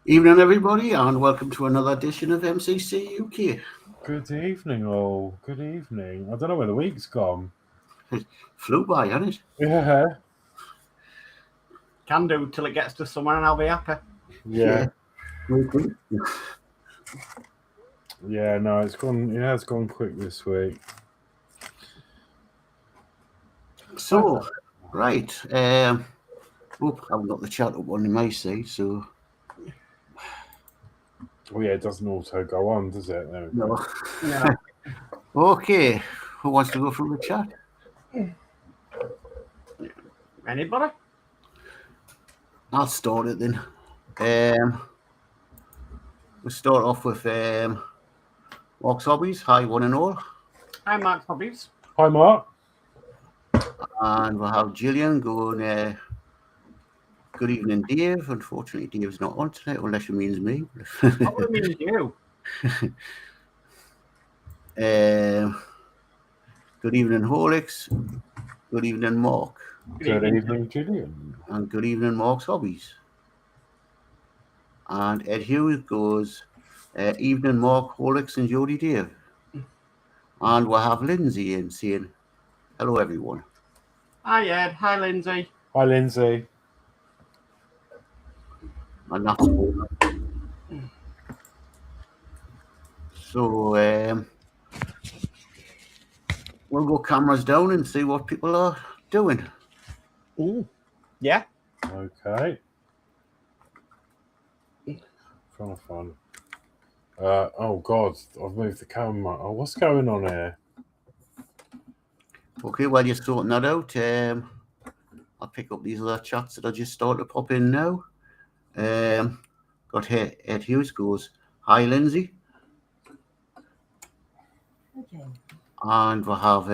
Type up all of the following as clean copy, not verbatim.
Evening, everybody, and welcome to another edition of MCC UK. Good evening, all. Good evening. I don't know where the week's gone. It flew by, hasn't it? Yeah. Can do till it gets to summer and I'll be happy. Yeah. Yeah. No, it's gone. It has gone quick this week. So, right. I haven't got the chat up on my side, so. Oh, yeah, it doesn't auto go on, does it? There we go. No. Okay. Who wants to go through the chat? Anybody? I'll start it then. We'll start off with Mark's Hobbies. Hi, one and all. Hi, Mark's Hobbies. Hi, Mark. And we'll have Gillian going, good evening, Dave. Unfortunately, Dave's not on tonight, unless it means me. What do you mean you? Good evening, Horlixs. Good evening, Mark. Good evening, Gillian. And good evening, Mark's Hobbies. And Ed Hughes goes, evening, Mark, Horlixs, and Geordie Dave. And we'll have Lindsey in saying, hello, everyone. Hi, Ed. Hi, Lindsey. Hi, Lindsey. And that's all. So, we'll go cameras down and see what people are doing. Ooh. Yeah. Okay. Trying to find. Oh God, I've moved the camera. Oh, what's going on here? Okay, while you're sorting that out, I'll pick up these other chats that I just started to pop in now. Got here, Ed Hughes goes, hi, Lindsey. Okay. And we'll have,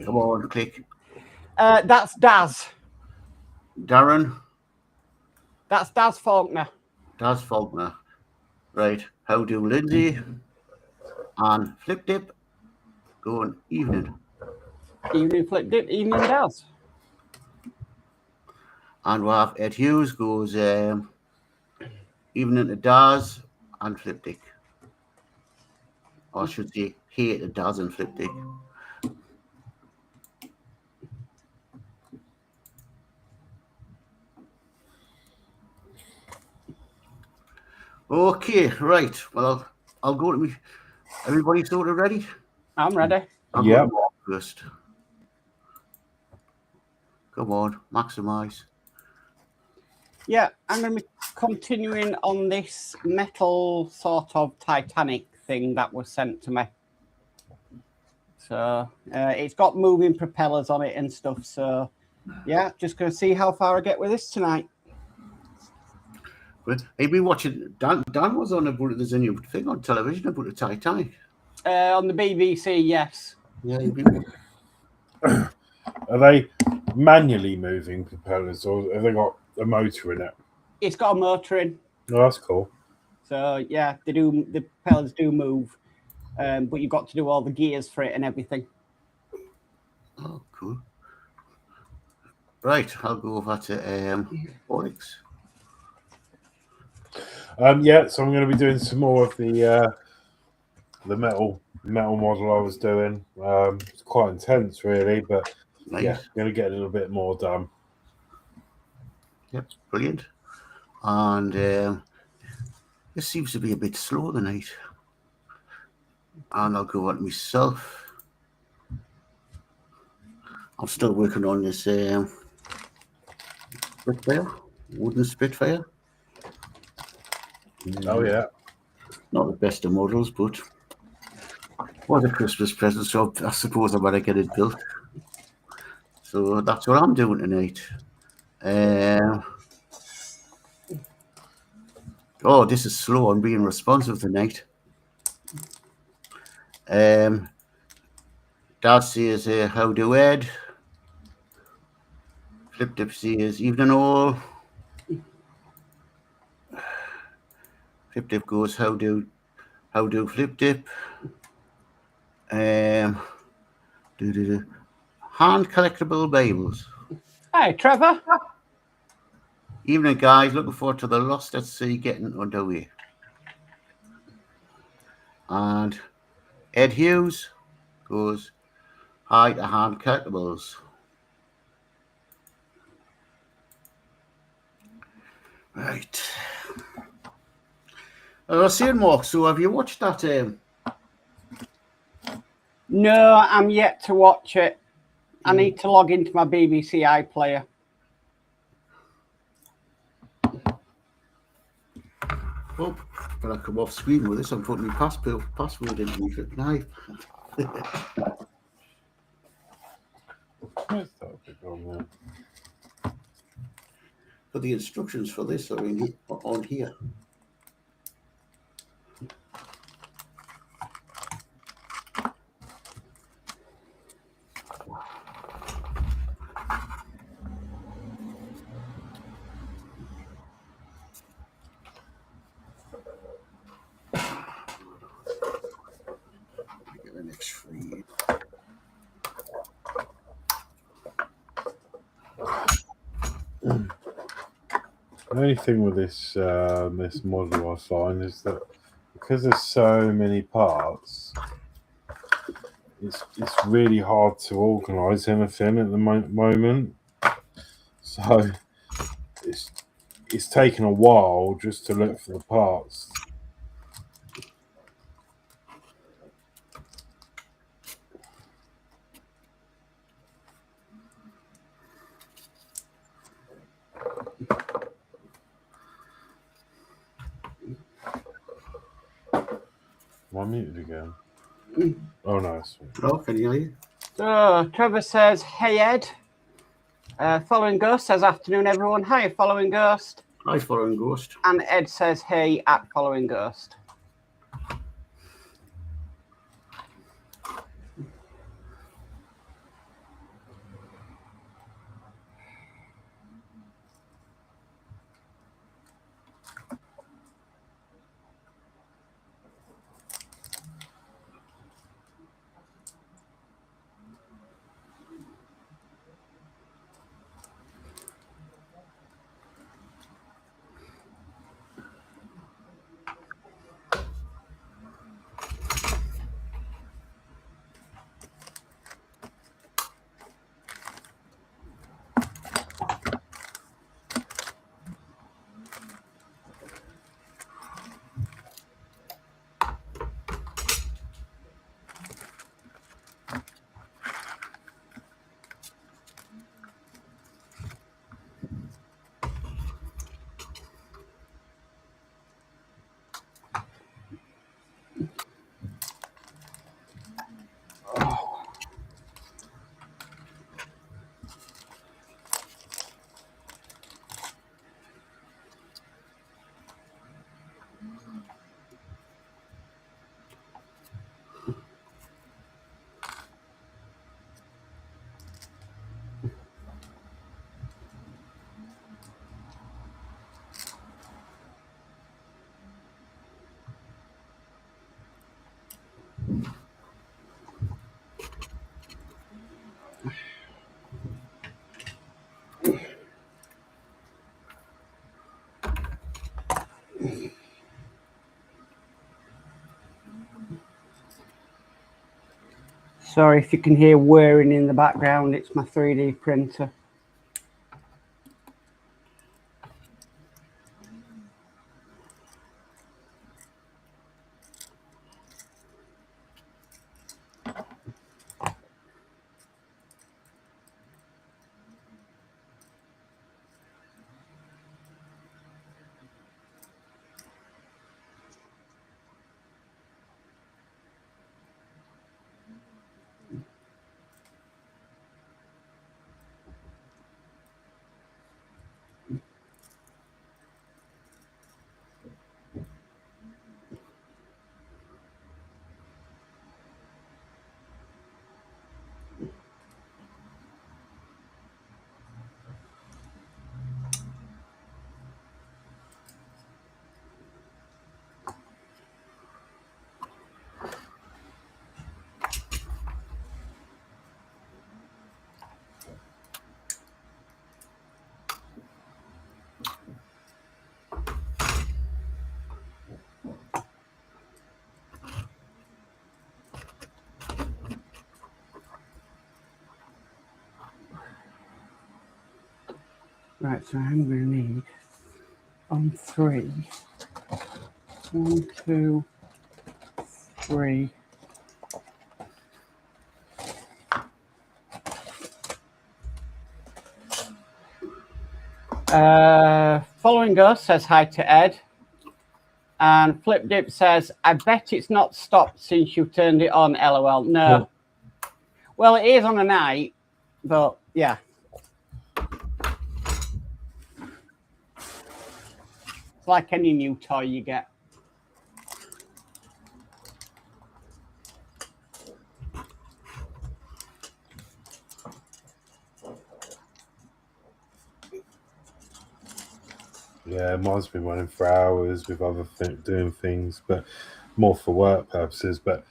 come on, click. That's Daz. Darren. That's Daz Faulkner. Daz Faulkner. Right, how do Lindsey and Flip Dip going evening. Evening Flip Dip, evening Daz. And we'll have Ed Hughes goes evening to Daz and Flip Dick. Or I should say, here to Daz and Flip Dick. Okay, right. Well, I'll go to me. Everybody sort of ready? I'm ready. Yeah. First. Come on, maximise. Yeah, I'm going to be continuing on this metal sort of Titanic thing that was sent to me. So it's got moving propellers on it and stuff. So yeah, just going to see how far I get with this tonight. But have you been watching? Dan was on about there's a new thing on television about the Titanic. On the BBC, yes. Yeah, you've been. Are they manually moving propellers, or have they got a motor in it? It's got a motor in. Oh, that's cool. So yeah, they do. The propellers do move, but you've got to do all the gears for it and everything. Oh, cool. Right, I'll go over to Horlixs. Yeah, so I'm going to be doing some more of the metal model I was doing. It's quite intense, really, but Nice. yeah, going to get a little bit more done. Yep, brilliant. And this seems to be a bit slow tonight. And I'll go at myself. I'm still working on this Spitfire, wooden Spitfire. Oh, yeah. Not the best of models, but was a Christmas present, so I suppose I better get it built. So that's what I'm doing tonight. Oh, this is slow. I'm being responsive tonight. Dad says, how do Ed? Flip Dip says, evening all. Flip Dip goes, how do Flip Dip? Hand collectible Bibles. Hi, Trevor. Evening, guys. Looking forward to the Lost at Sea getting underway. And Ed Hughes goes, hi to Hand Collectibles. Right. I was saying, Mark, so have you watched that? No, I'm yet to watch it. I need to log into my BBC iPlayer. Oh, can I come off screen with this? I'm putting my password in with a knife. Where's that bit on there? But the instructions for this are on here. Get the next free. The only thing with this this model I find is that because there's so many parts, it's really hard to organise anything at the moment. So it's taken a while just to look for the parts. Am I muted again? Oh no, it's fine. Oh, can you hear you? So Trevor says, hey Ed. Following Ghost says, afternoon everyone. Hi, Following Ghost. Hi, Following Ghost. And Ed says, hey, at Following Ghost. Sorry if you can hear whirring in the background, it's my 3D printer. Right, so I'm going to need on 3. 1, 2, 3. Following us says hi to Ed. And Flip Dip says, I bet it's not stopped since you turned it on, LOL. No. Well, it is on a night, but yeah. It's like any new toy you get. Yeah, mine's been running for hours with other doing things, but more for work purposes. But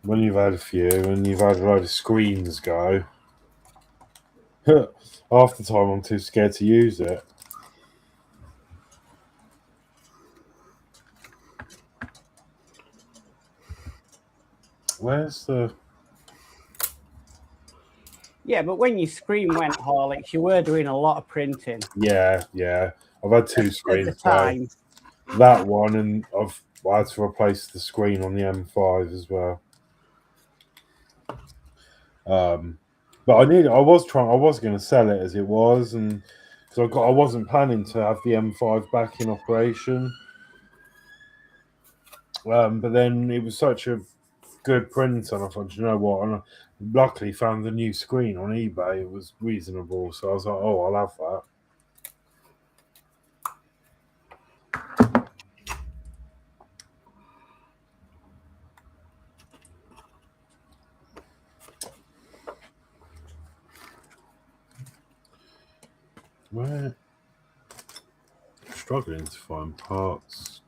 when you've had a few and you've had a load of screens go, half the time I'm too scared to use it. Where's the... Yeah, but when your screen went, Horlixs, you were doing a lot of printing. Yeah. I've had 2 screens. At the time. That one, and I had to replace the screen on the M5 as well. But I was going to sell it as it was, and because I wasn't planning to have the M5 back in operation. But then it was such a good print, and I thought, you know what? And I luckily found the new screen on eBay. It was reasonable, so I was like, oh, I'll have that. Where? I'm struggling to find parts.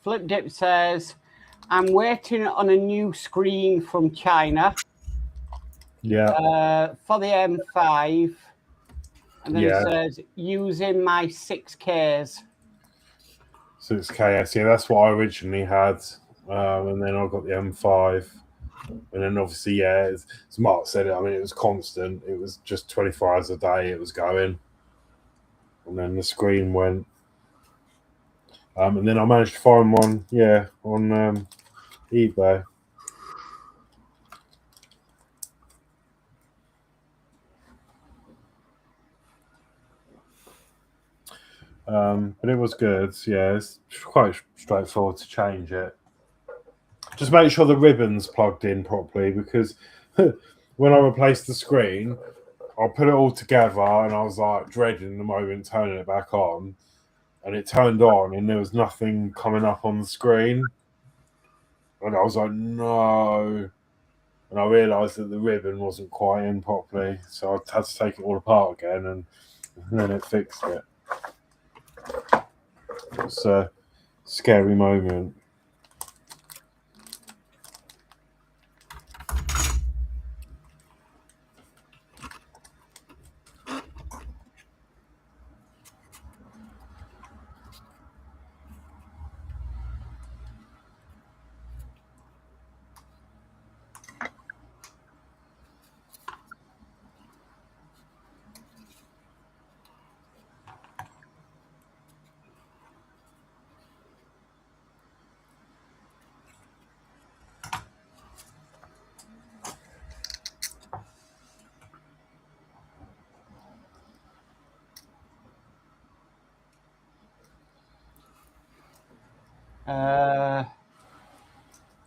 Flip Dip says, I'm waiting on a new screen from China. Yeah. For the M5. And then Yeah. it says, using my 6Ks. 6KS, yeah, that's what I originally had. And then I got the M5. And then obviously, yeah, as Mark said, I mean, it was constant. It was just 24 hours a day it was going. And then the screen went. And then I managed to find one, yeah, on eBay. But it was good. Yeah, it's quite straightforward to change it. Just make sure the ribbon's plugged in properly, because when I replaced the screen, I put it all together and I was like dreading the moment turning it back on. And it turned on and there was nothing coming up on the screen. And I was like, no. And I realised that the ribbon wasn't quite in properly. So I had to take it all apart again, and then it fixed it. It was a scary moment.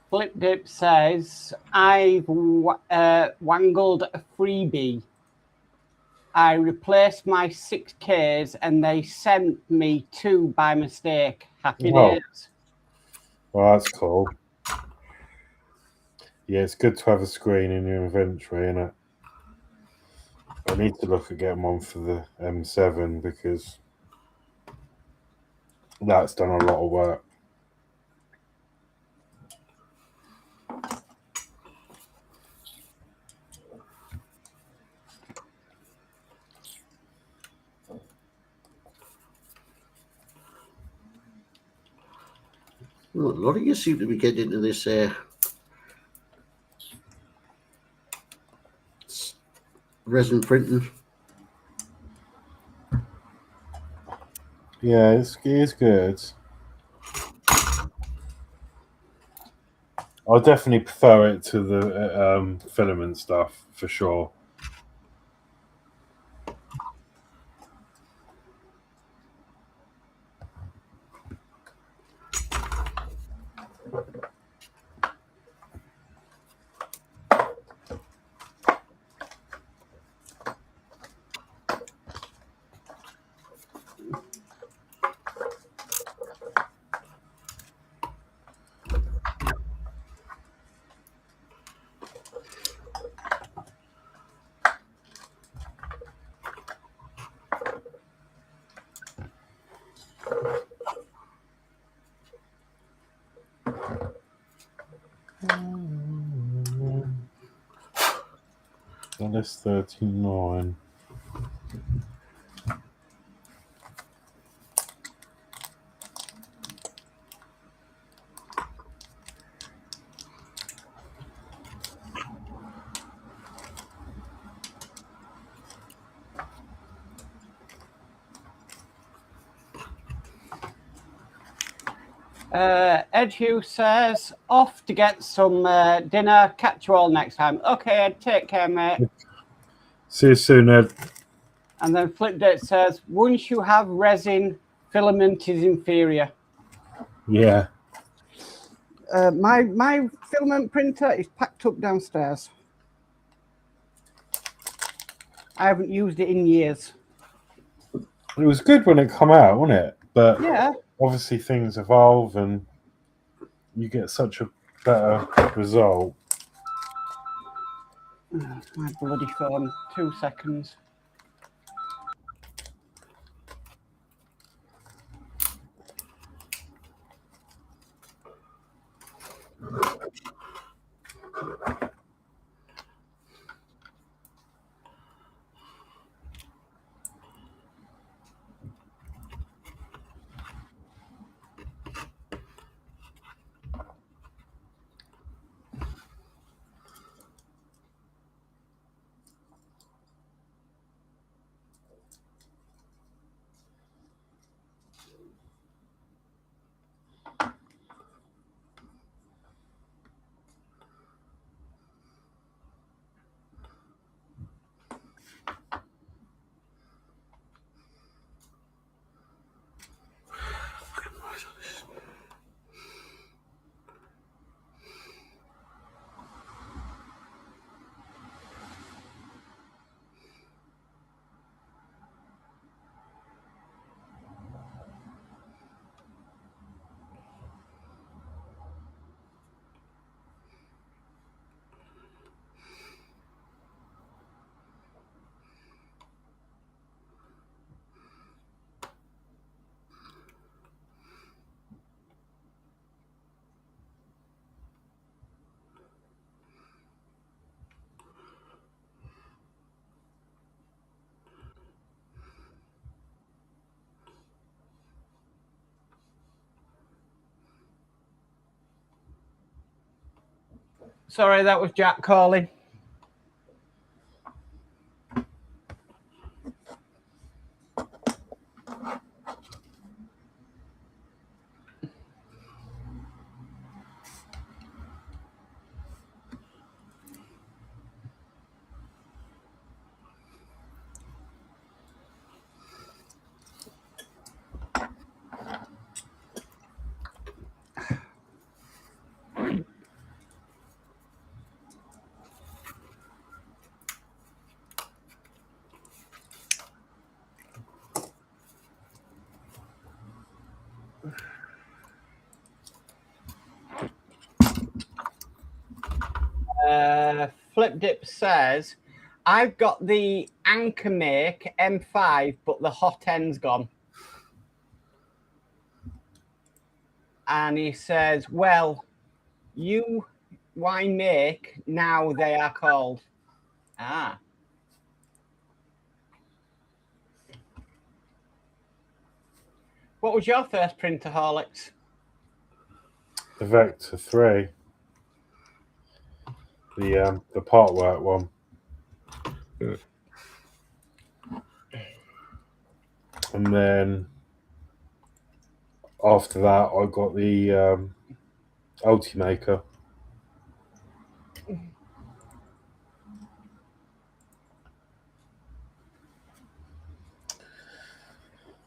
Flip Dip says, I've wangled a freebie. I replaced my 6Ks and they sent me 2 by mistake. Happy days. Well, that's cool. Yeah, it's good to have a screen in your inventory, isn't it? I need to look at getting one for the M7 because That's done a lot of work. Well, a lot of you seem to be getting into this resin printing. Yeah, it's good. I definitely prefer it to the filament stuff for sure. Well, that's 39. Ed Hughes says, off to get some dinner. Catch you all next time. Okay, Ed, take care, mate. See you soon, Ed. And then Flipdate says, once you have resin, filament is inferior. Yeah. My filament printer is packed up downstairs. I haven't used it in years. It was good when it come out, wasn't it? But yeah, obviously things evolve and you get such a better result. My bloody phone. 2 seconds. Sorry, that was Jack calling. Flipdip says, I've got the Anchor Make M5, but the hot end's gone. and he says, well, why make, now they are called. Ah. What was your first printer, Horlixs? The Vector 3. The Partwork one. And then after that, I got the Ultimaker.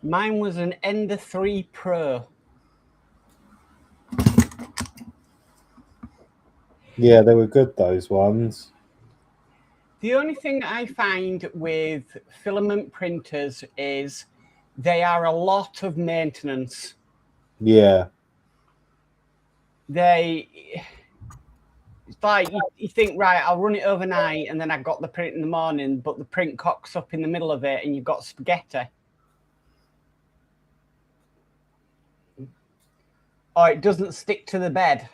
Mine was an Ender 3 Pro. Yeah, they were good, those ones. The only thing I find with filament printers is they are a lot of maintenance. Yeah. It's like you think, right, I'll run it overnight and then I got the print in the morning, but the print cocks up in the middle of it and you've got spaghetti. Or it doesn't stick to the bed.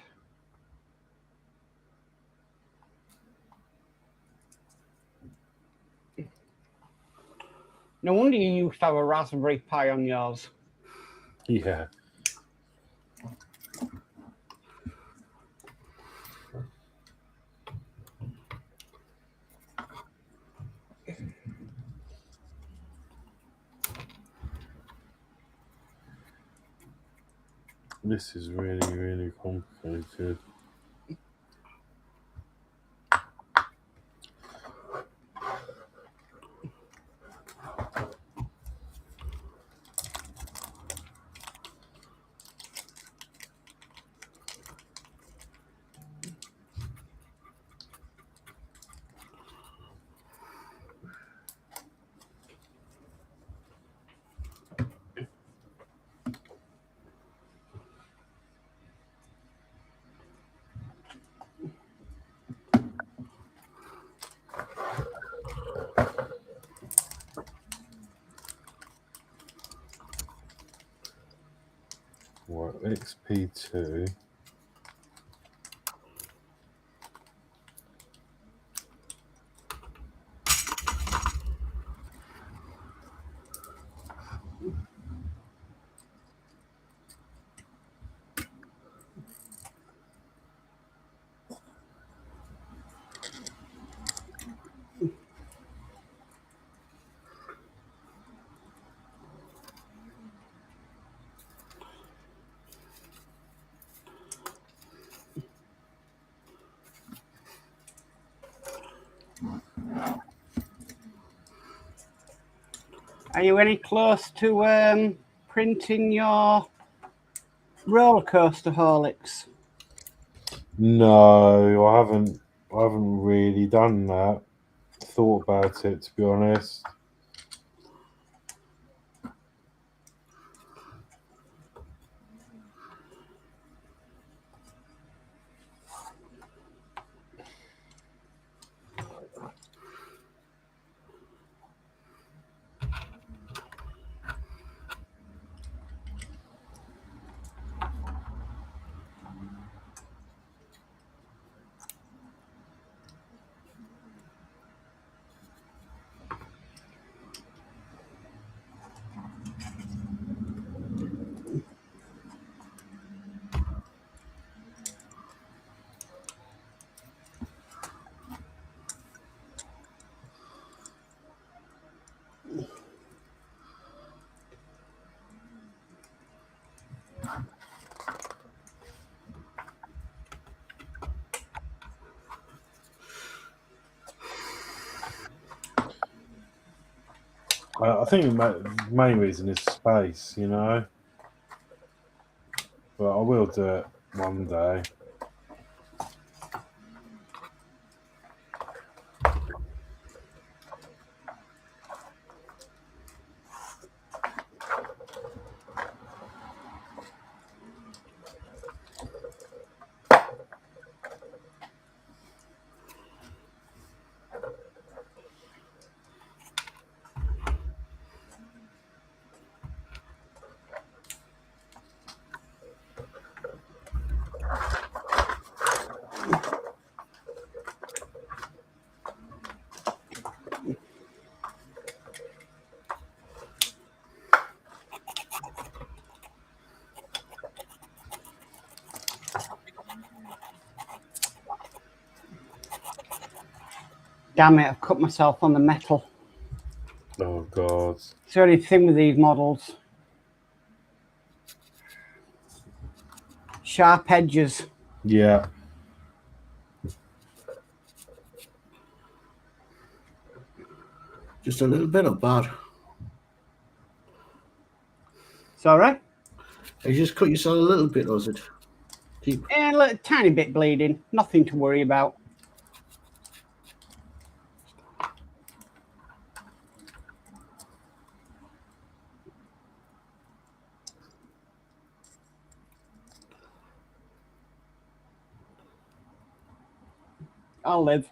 No wonder you used to have a Raspberry Pi on yours. Yeah. This is really, really complicated. Well, XP2. Are you any close to printing your roller coaster, Horlixs? No, I haven't really done that. Thought about it, to be honest. I think the main reason is space, you know. But I will do it one day. Damn it, I've cut myself on the metal. Oh, God. It's the only thing with these models. Sharp edges. Yeah. Just a little bit of bad. Sorry? You just cut yourself a little bit, was it? Deep. And a little, tiny bit bleeding. Nothing to worry about. I'll live.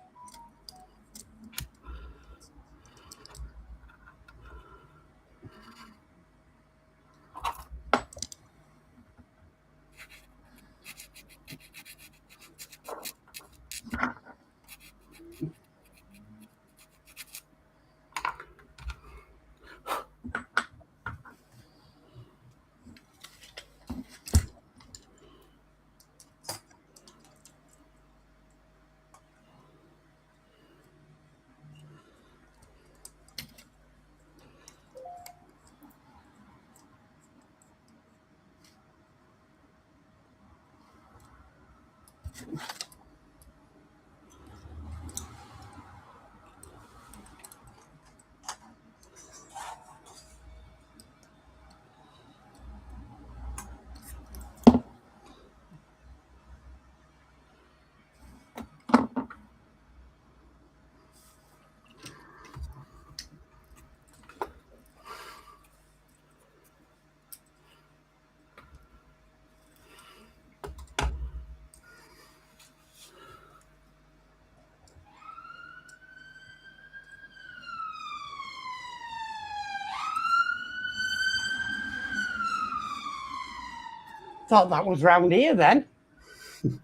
Thought that was round here then.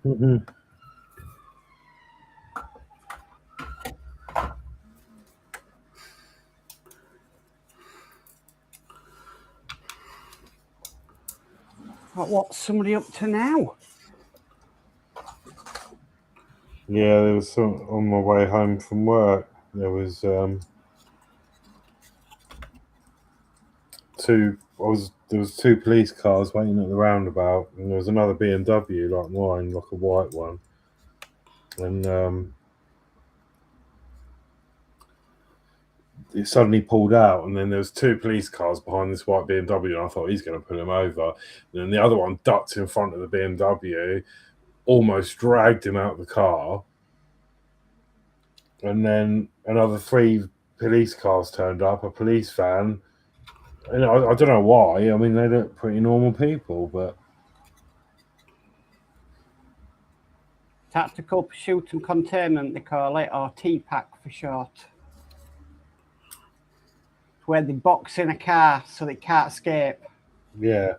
But what's somebody up to now? Yeah, there was some on my way home from work. There was two police cars waiting at the roundabout, and there was another BMW like mine, like a white one. And it suddenly pulled out, and then there was two police cars behind this white BMW, and I thought he's going to pull him over. And then the other one ducked in front of the BMW, almost dragged him out of the car. And then another three police cars turned up, a police van. And I don't know why. I mean, they look pretty normal people, but... Tactical Pursuit and Containment, they call it, or TPAC for short. Where they box in a car so they can't escape. Yeah.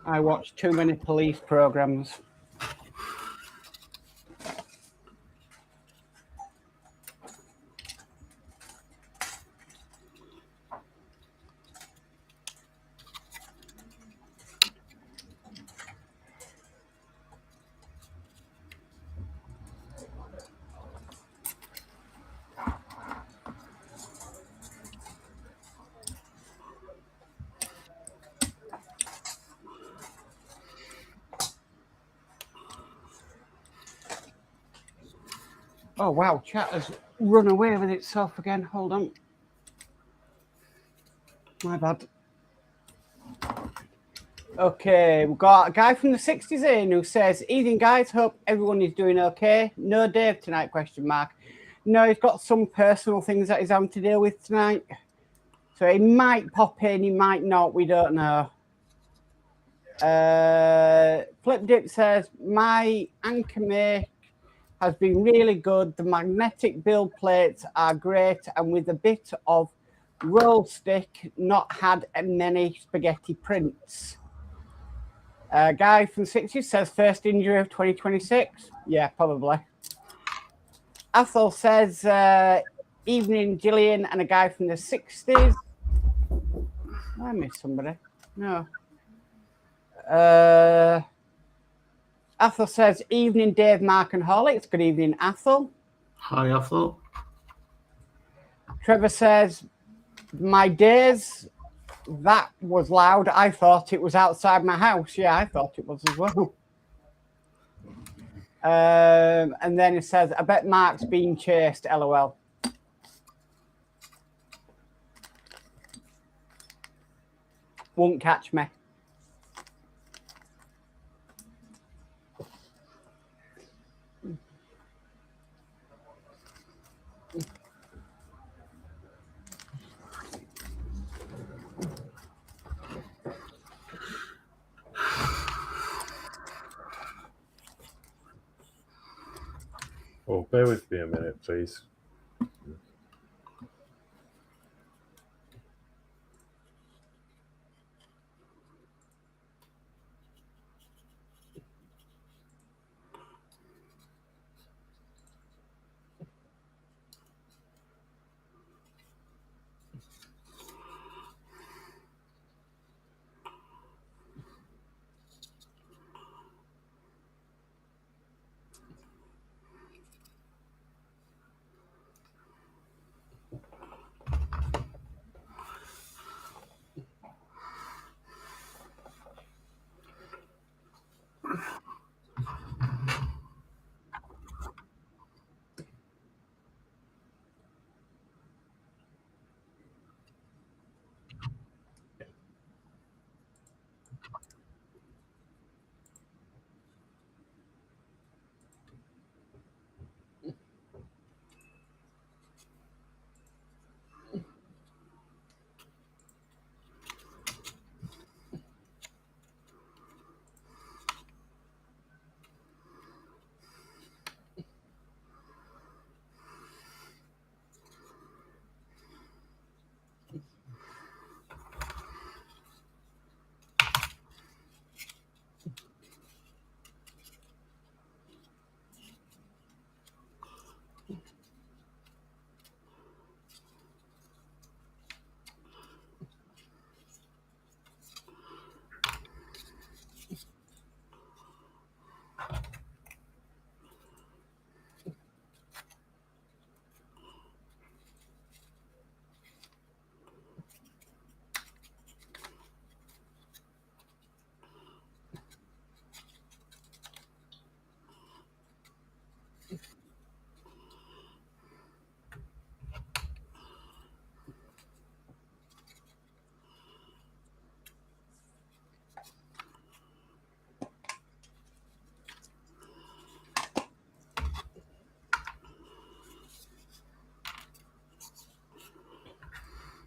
I watch too many police programs. Oh, wow, chat has run away with itself again. Hold on. My bad. Okay, we've got a guy from the 60s in who says, evening guys, hope everyone is doing okay. No Dave tonight, question mark. No, he's got some personal things that he's having to deal with tonight. So he might pop in, he might not, we don't know. Flip Dip says, my anchor make has been really good. The magnetic build plates are great, and with a bit of roll stick, not had many spaghetti prints. Guy from 60 says, first injury of 2026. Yeah, probably. Athol says, evening, Gillian, and a guy from the 60s. I missed somebody. No. Athol says, evening, Dave, Mark, and Horlixs. Good evening, Athol. Hi, Athol. Trevor says, my days, that was loud. I thought it was outside my house. Yeah, I thought it was as well. And then it says, I bet Mark's being chased, LOL. Won't catch me. Oh, bear with me a minute, please.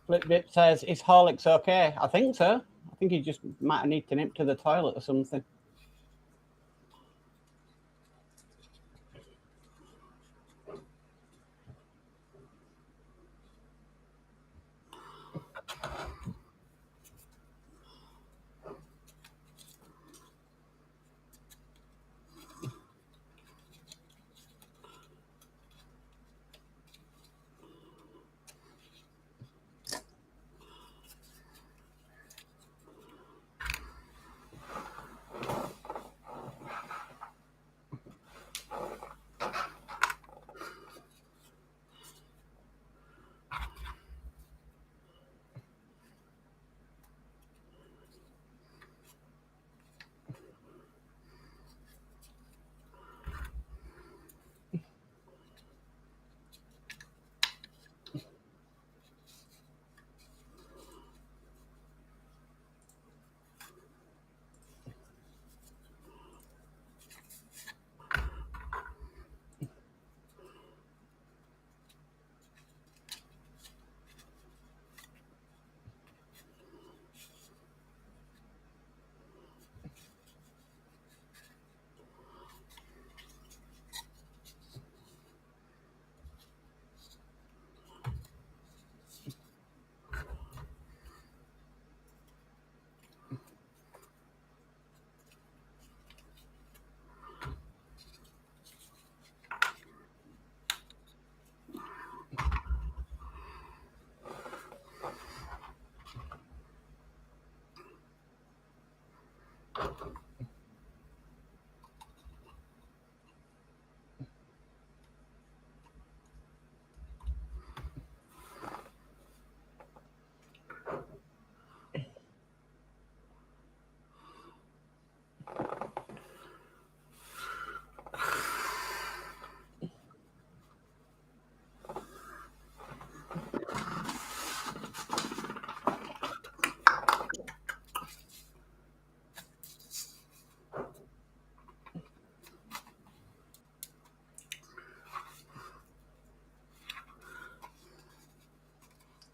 Flip Dip says, is Horlicks okay? I think so. I think he just might have need to nip to the toilet or something.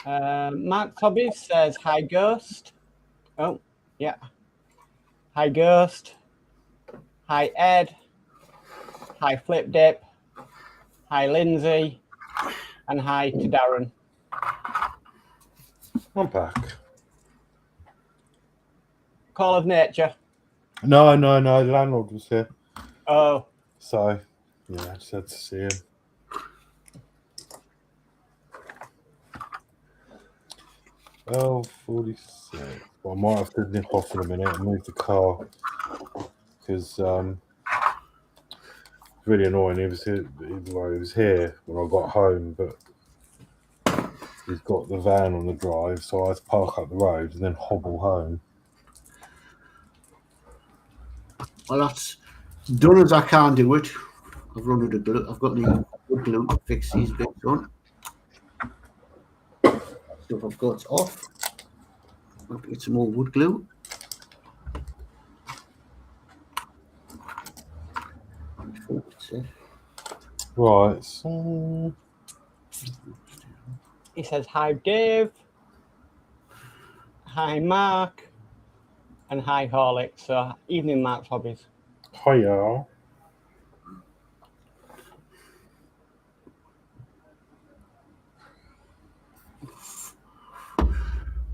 Mark's Hobbies says, hi, Ghost. Oh, yeah. Hi, Ghost. Hi, Ed. Hi, Flip Dip. Hi, Lindsey. And hi to Darren. I'm back. Call of Nature. No, the landlord was here. Oh. So, yeah, I just had to see him. Oh, 46. Well, I might have to nip off in a minute and move the car because it's really annoying. He was here when I got home, but he's got the van on the drive, so I had to park up the road and then hobble home. Well, that's done as I can do it. I've run out of glue. I've got the wood glue to fix these bits on. Stuff I've got off. I'll get some more wood glue. Right, so He says, hi, Dave. Hi, Mark. And hi, Horlixs. So, evening, Mark's Hobbies. hiya.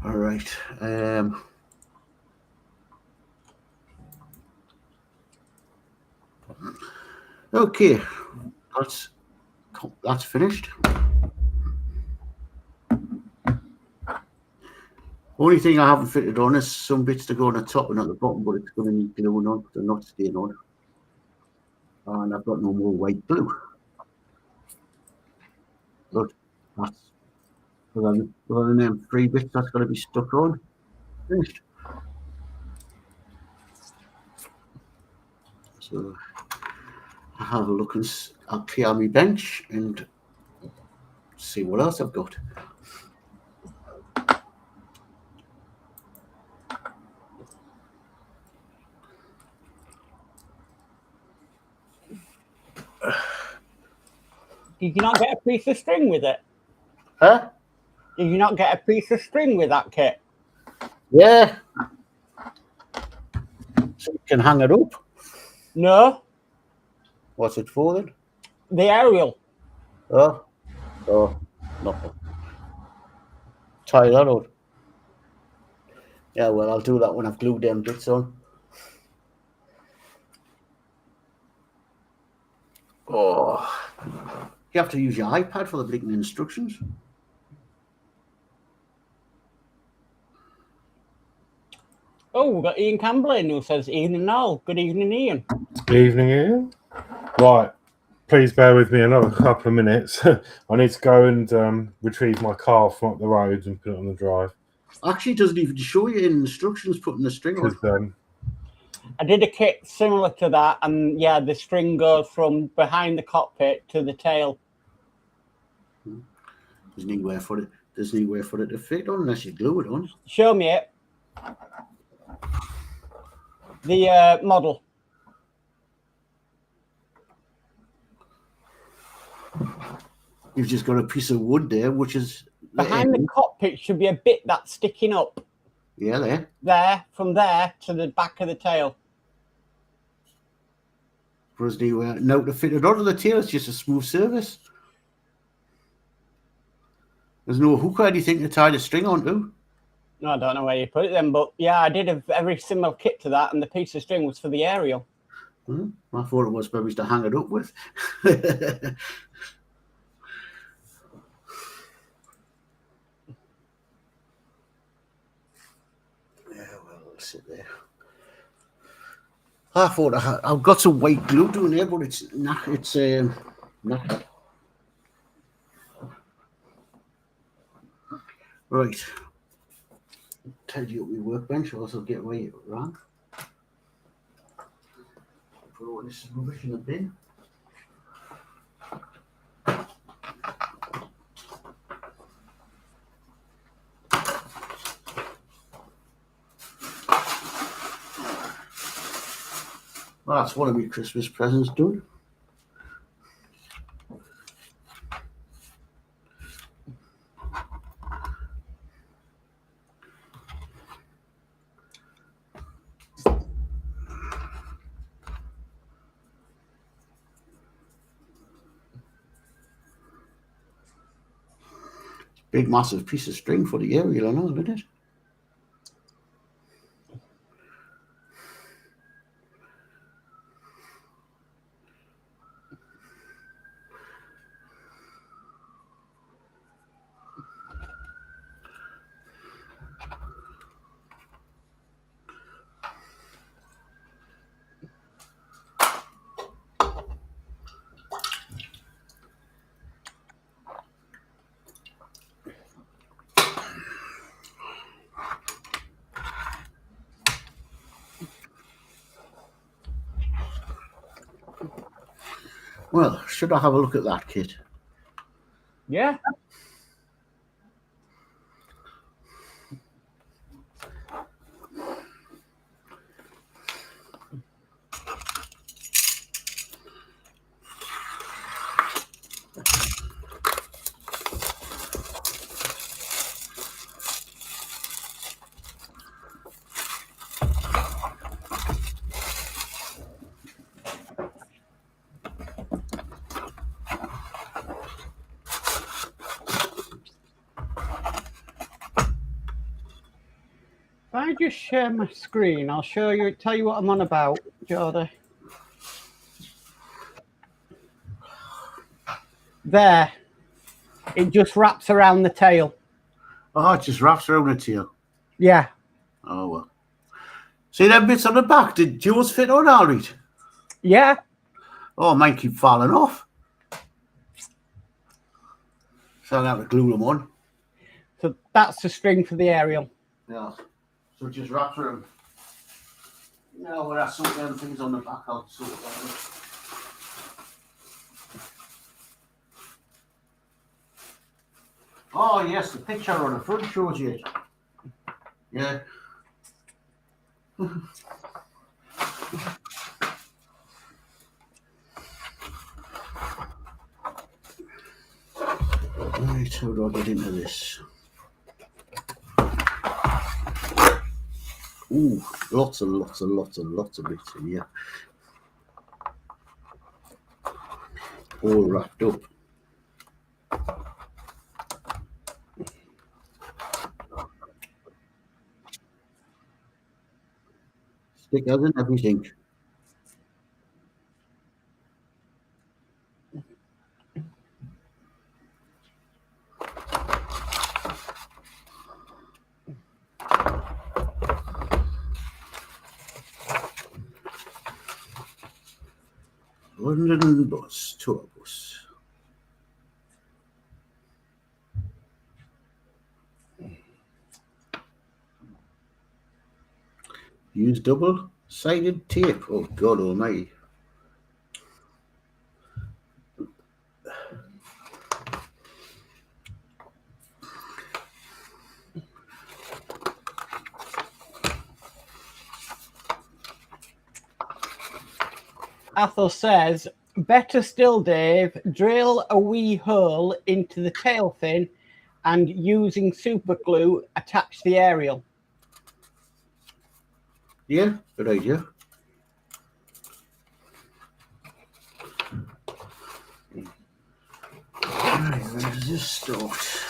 All right. Okay, that's finished. Only thing I haven't fitted on is some bits to go on the top and at the bottom, but it's going to need gluing on. They're not staying on. And I've got no more white glue. But that's other than them 3 bits that's got to be stuck on. Finished. So I have a look and I'll clear my bench and see what else I've got. Did you not get a piece of string with it? Huh? Did you not get a piece of string with that kit? Yeah. So you can hang it up. No. What's it for then? The aerial. Oh, nothing. Tie that out. Yeah, well, I'll do that when I've glued them bits on. Oh, you have to use your iPad for the blinking instructions. Oh, we've got Ian Camberlin who says, evening all. Good evening, Ian. Evening, Ian. Right, please bear with me another couple of minutes. I need to go and retrieve my car from up the road and put it on the drive. Actually, it doesn't even show you in instructions putting the string on. I did a kit similar to that, and yeah, the string goes from behind the cockpit to the tail. There's anywhere for it. There's anywhere for it to fit on unless you glue it on. Show me it. The model. You've just got a piece of wood there, which is behind the cockpit should be a bit that's sticking up. Yeah, there. There, from there to the back of the tail. Whereas now to fit it onto the tail, it's just a smooth surface. There's no hook or anything to tie the string onto. No, I don't know where you put it then, but yeah, I did a very similar kit to that, and the piece of string was for the aerial. I thought it was maybe to hang it up with. Sit there. I thought I've got some white glue down there, but it's not. It's not. Right. Tidy up my workbench. Also get away wrong. Put all this rubbish in the bin. Well, that's one of my Christmas presents done. Big, massive piece of string for the aerial and all, isn't it? Well, should I have a look at that kit? Yeah. If I just share my screen, I'll show you, tell you what I'm on about, Geordie. There. It just wraps around the tail. Oh, it just wraps around the tail. Yeah. Oh, well. See them bits on the back? Did yours fit on all right? Yeah. Oh, mine keep falling off. So I have to glue them on. So that's the string for the aerial. Yeah. So it just wraps around. Now, when I sort them things on the back, I'll sort them out. Oh, yes, the picture on the front shows you it. Yeah. Right, how do I get into this? Ooh, lots of bits in here. All wrapped up. Stickers and everything. London bus, tour bus. Use double-sided tape. Oh, God almighty. Athel says, better still, Dave, drill a wee hole into the tail fin and using super glue, attach the aerial. Yeah, good idea. Right, where does this start?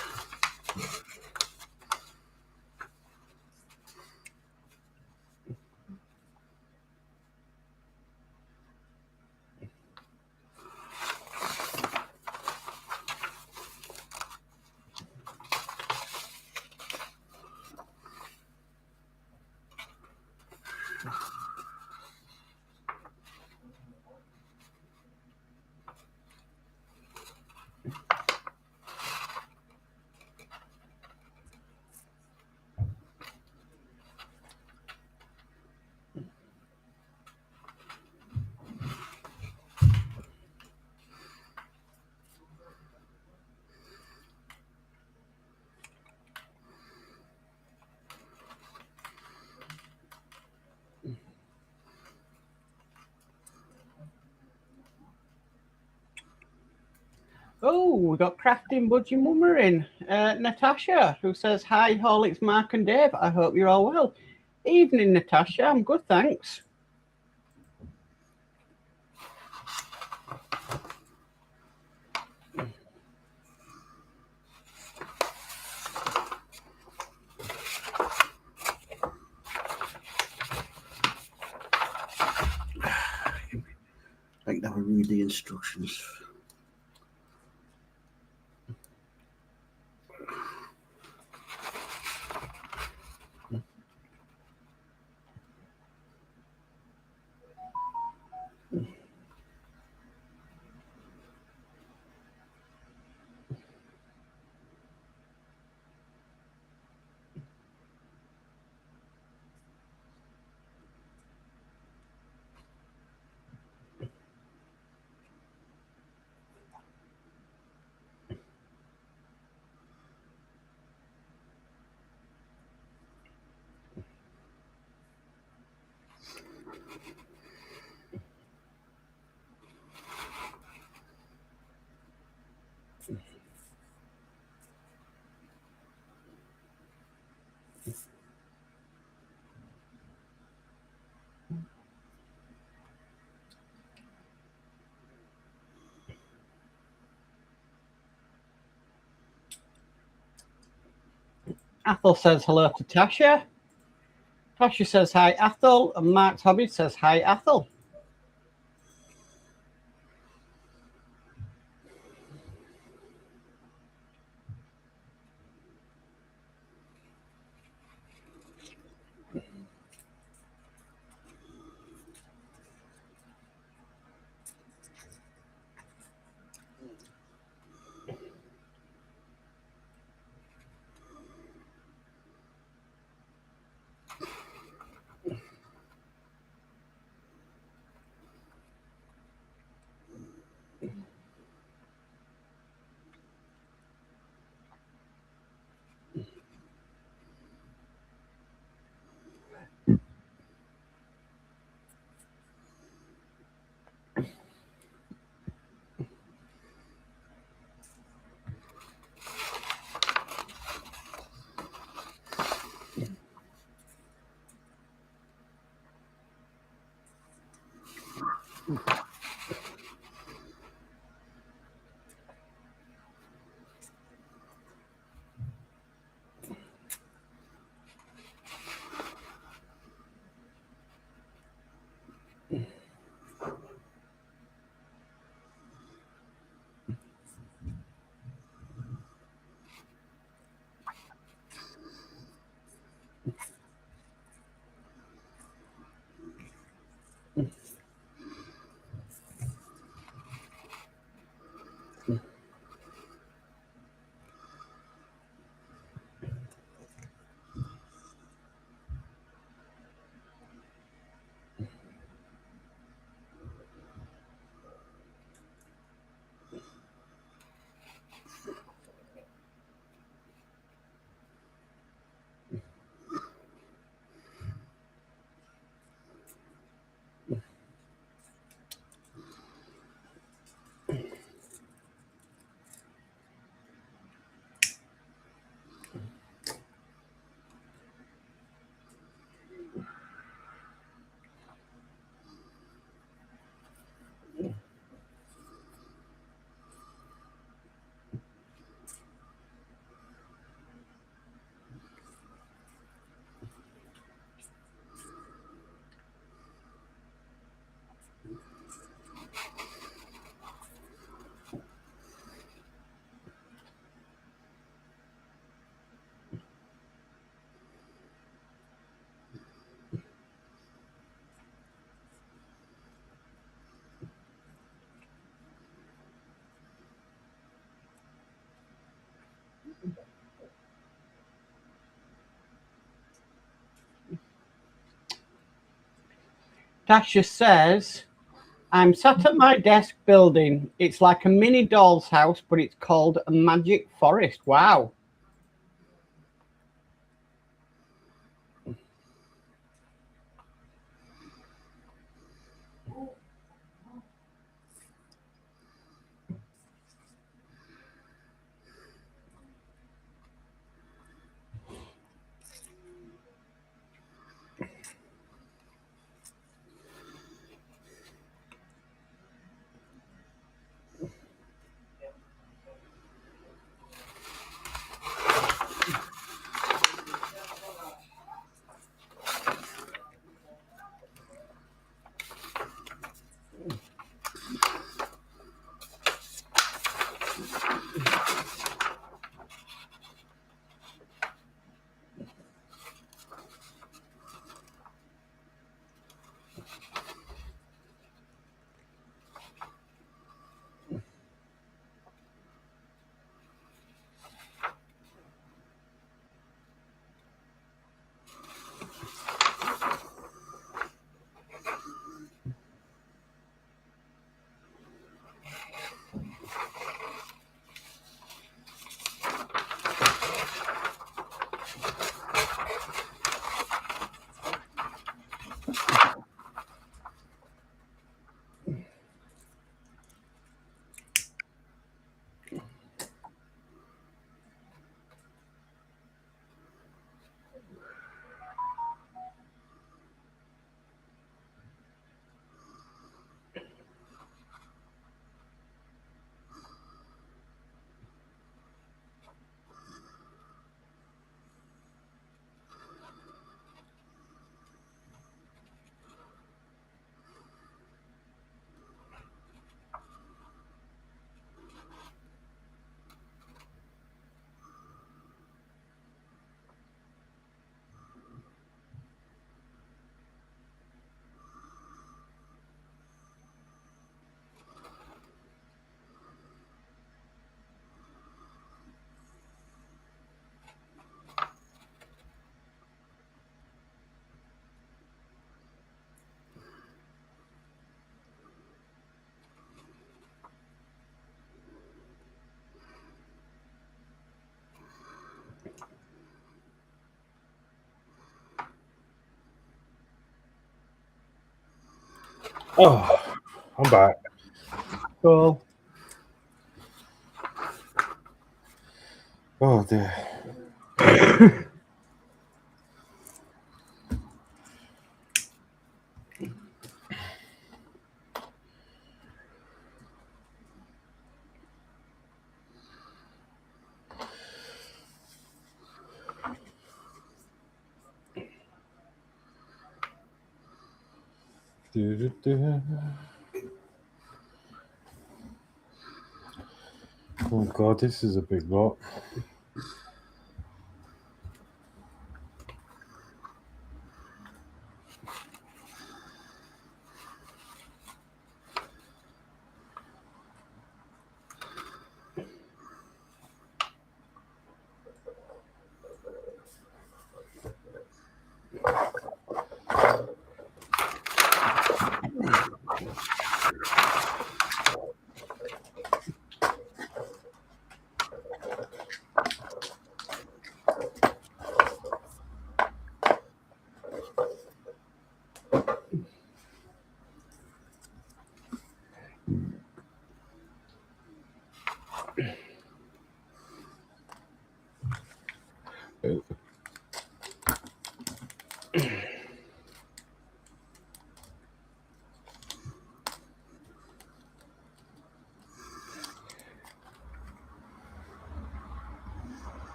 Oh, we got Crafting Budgie Mummer in. Natasha, who says, hi, Horlixs, Mark and Dave. I hope you're all well. Evening, Natasha. I'm good, thanks. I'll read the instructions. Athel says hello to Tasha. Tasha says hi, Athel. And Mark's Hobbies says hi, Athel. Tasha says, I'm sat at my desk building. It's like a mini doll's house, but it's called a magic forest. Wow. Oh, I'm back. Cool. Oh dear. Oh god, this is a big lot.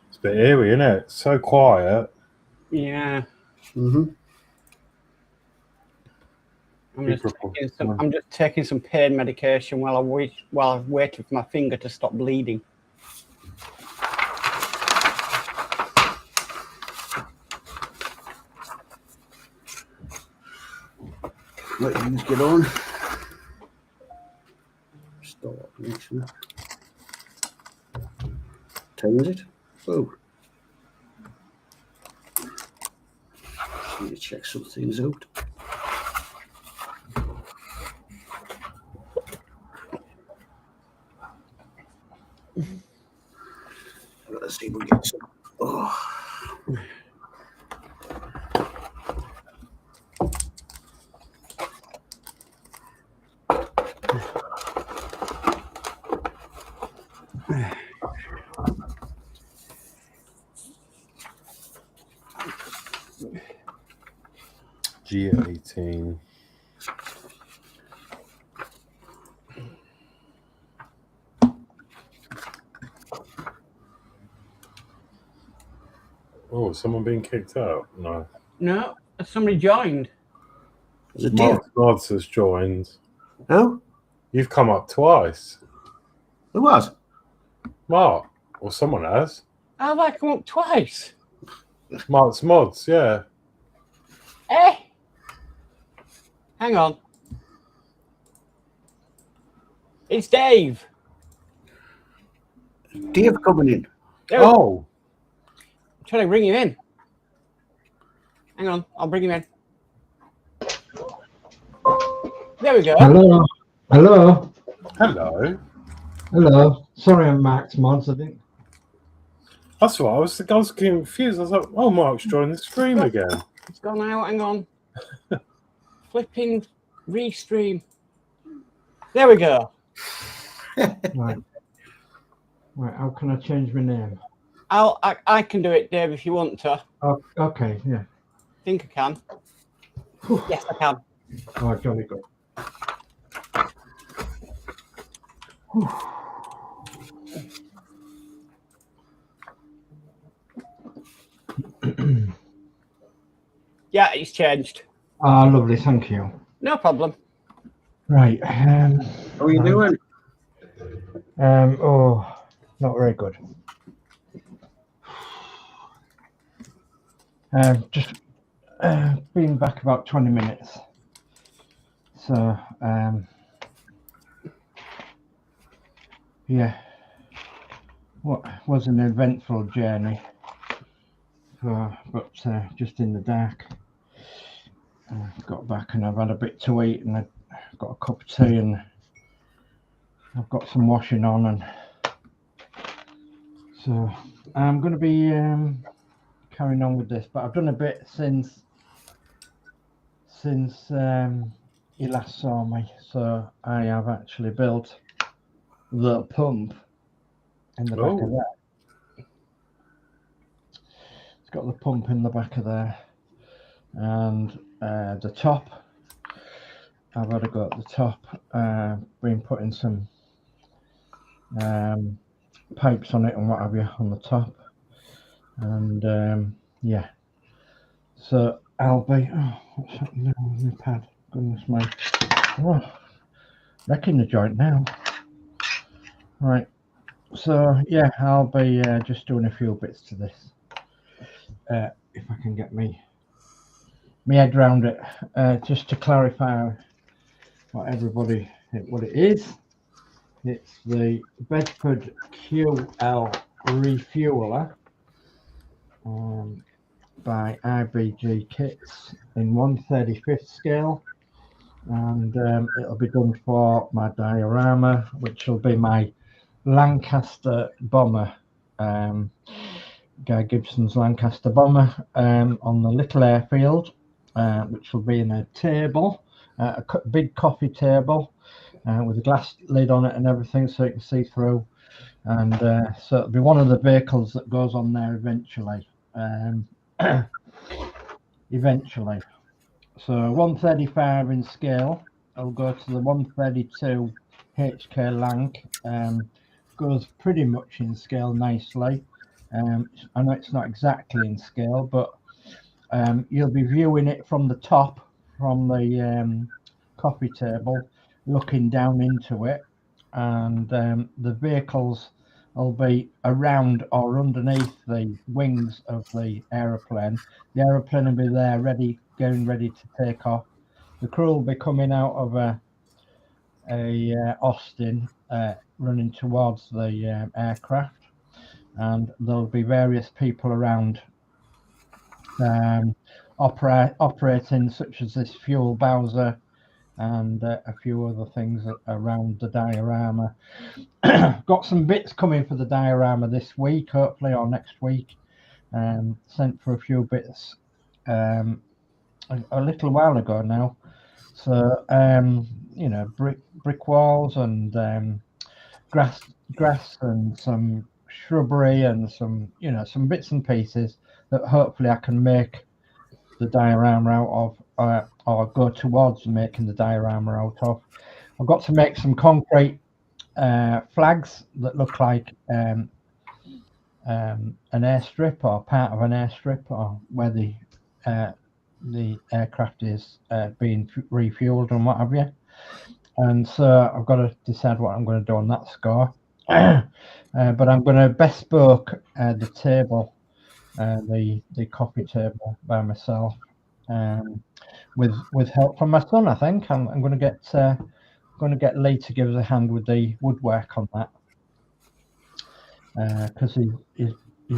It's a bit eerie, isn't it? It's so quiet. Yeah. Mm-hmm. I'm just taking some pain medication while I'm waiting for my finger to stop bleeding. Let things get on. Start actually. Turns it. Oh. Just need to check some things out. Let's see if we get some. Oh. G18. Oh, is someone being kicked out? No. No, somebody joined. Is it Dave? Modz has joined. Who? You've come up twice. Who was? Mark. Or someone has. How have I come up twice? Mark's Modz, yeah. Eh? Hang on. It's Dave. Dave coming in. Oh. I'm trying to bring you in. Hang on, I'll bring him in. There we go. Hello. Hello. Hello. Hello. Sorry, I'm Max Modz, I think. That's what I was confused. I was like, oh, Mark's joined the stream again. It's gone out. Hang on. Flipping restream. There we go. Right. Right. How can I change my name? I can do it, Dave, if you want to. Oh, okay. Yeah. Think I can. Yes, I can. Oh, jolly good. Yeah, it's changed. Ah, lovely. Thank you. No problem. Right. How are you doing? Oh, not very good. Just been back about 20 minutes. So, yeah, what was an eventful journey, but just in the dark. Got back and I've had a bit to eat and I've got a cup of tea and I've got some washing on, and so I'm going to be carrying on with this, but I've done a bit since you last saw me. So I have actually built the pump in the back of that. It's got the pump in the back of there, and the top. I've had a go at the top. Been putting some pipes on it and what have you on the top, and yeah. So I'll be. Oh, what's happening now with my pad? Goodness me! Oh, wrecking the joint now. Right. So yeah, I'll be just doing a few bits to this. If I can get me head around it. Just to clarify what it is. It's the Bedford QL Refueler by IBG Kits in 1/35th scale, and it'll be done for my diorama, which will be my Lancaster bomber, Guy Gibson's Lancaster bomber, on the little airfield, which will be in a table, a big coffee table, with a glass lid on it and everything, so you can see through. And so it'll be one of the vehicles that goes on there eventually. Eventually. So 135 in scale. I'll go to the 132 HK Lanc. Goes pretty much in scale nicely. I know it's not exactly in scale, but you'll be viewing it from the top, from the coffee table, looking down into it, and the vehicles will be around or underneath the wings of the aeroplane. The aeroplane will be there, getting ready to take off. The crew will be coming out of a Austin, running towards the aircraft, and there'll be various people around operating, such as this fuel bowser and a few other things around the diorama. Got some bits coming for the diorama this week, hopefully, or next week. Sent for a few bits a little while ago now. So you know, brick walls and grass and some shrubbery and some bits and pieces that hopefully I can make the diorama out of, or go towards making the diorama out of. I've got to make some concrete flags that look like an airstrip, or part of an airstrip, or where the aircraft is being refueled and what have you. And so I've got to decide what I'm going to do on that score. But I'm going to bespoke the table, the coffee table, by myself, with help from my son. I think I'm going to get Lee to give us a hand with the woodwork on that, because he's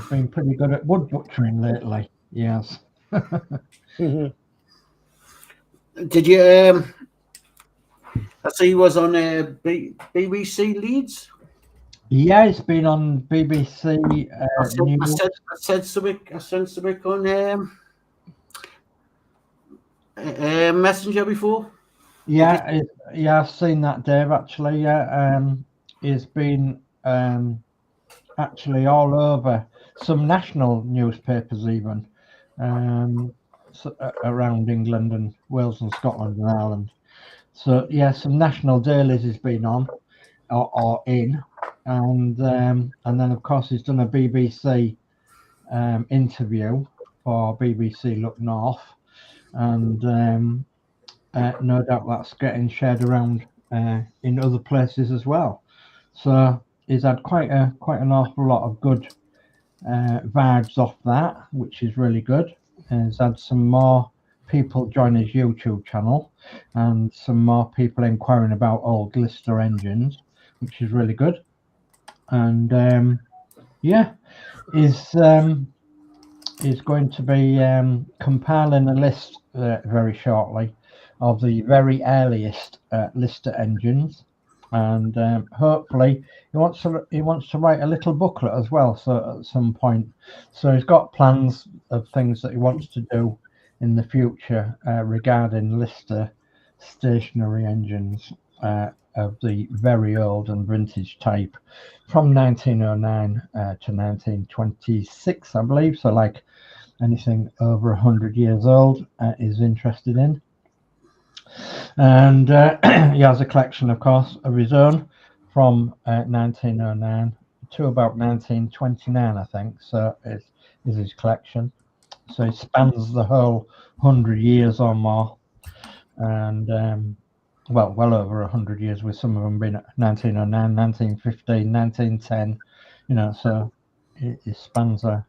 been pretty good at wood butchering lately. Yes. Did you? I see you was on BBC Leeds. Yeah, it's been on BBC News. I said something on Messenger before. Yeah, I've seen that, Dave. Actually, yeah. has been actually all over some national newspapers, even around England and Wales and Scotland and Ireland. So yeah, some national dailies he's been on or in, and then of course he's done a BBC interview for BBC Look North, and no doubt that's getting shared around in other places as well. So he's had quite an awful lot of good vibes off that, which is really good. He's had some more people join his YouTube channel and some more people inquiring about old Lister engines, which is really good. And yeah, he's going to be compiling a list very shortly of the very earliest Lister engines, and hopefully he wants to write a little booklet as well. So at some point, so he's got plans of things that he wants to do in the future regarding Lister stationary engines of the very old and vintage type from 1909 to 1926, I believe. So like anything over 100 years old is interested in. And he has a collection, of course, of his own from 1909 to about 1929, I think. So is his collection. So it spans the whole 100 years or more, and well over 100 years, with some of them being 1909, 1915, 1910. You know, so it spans an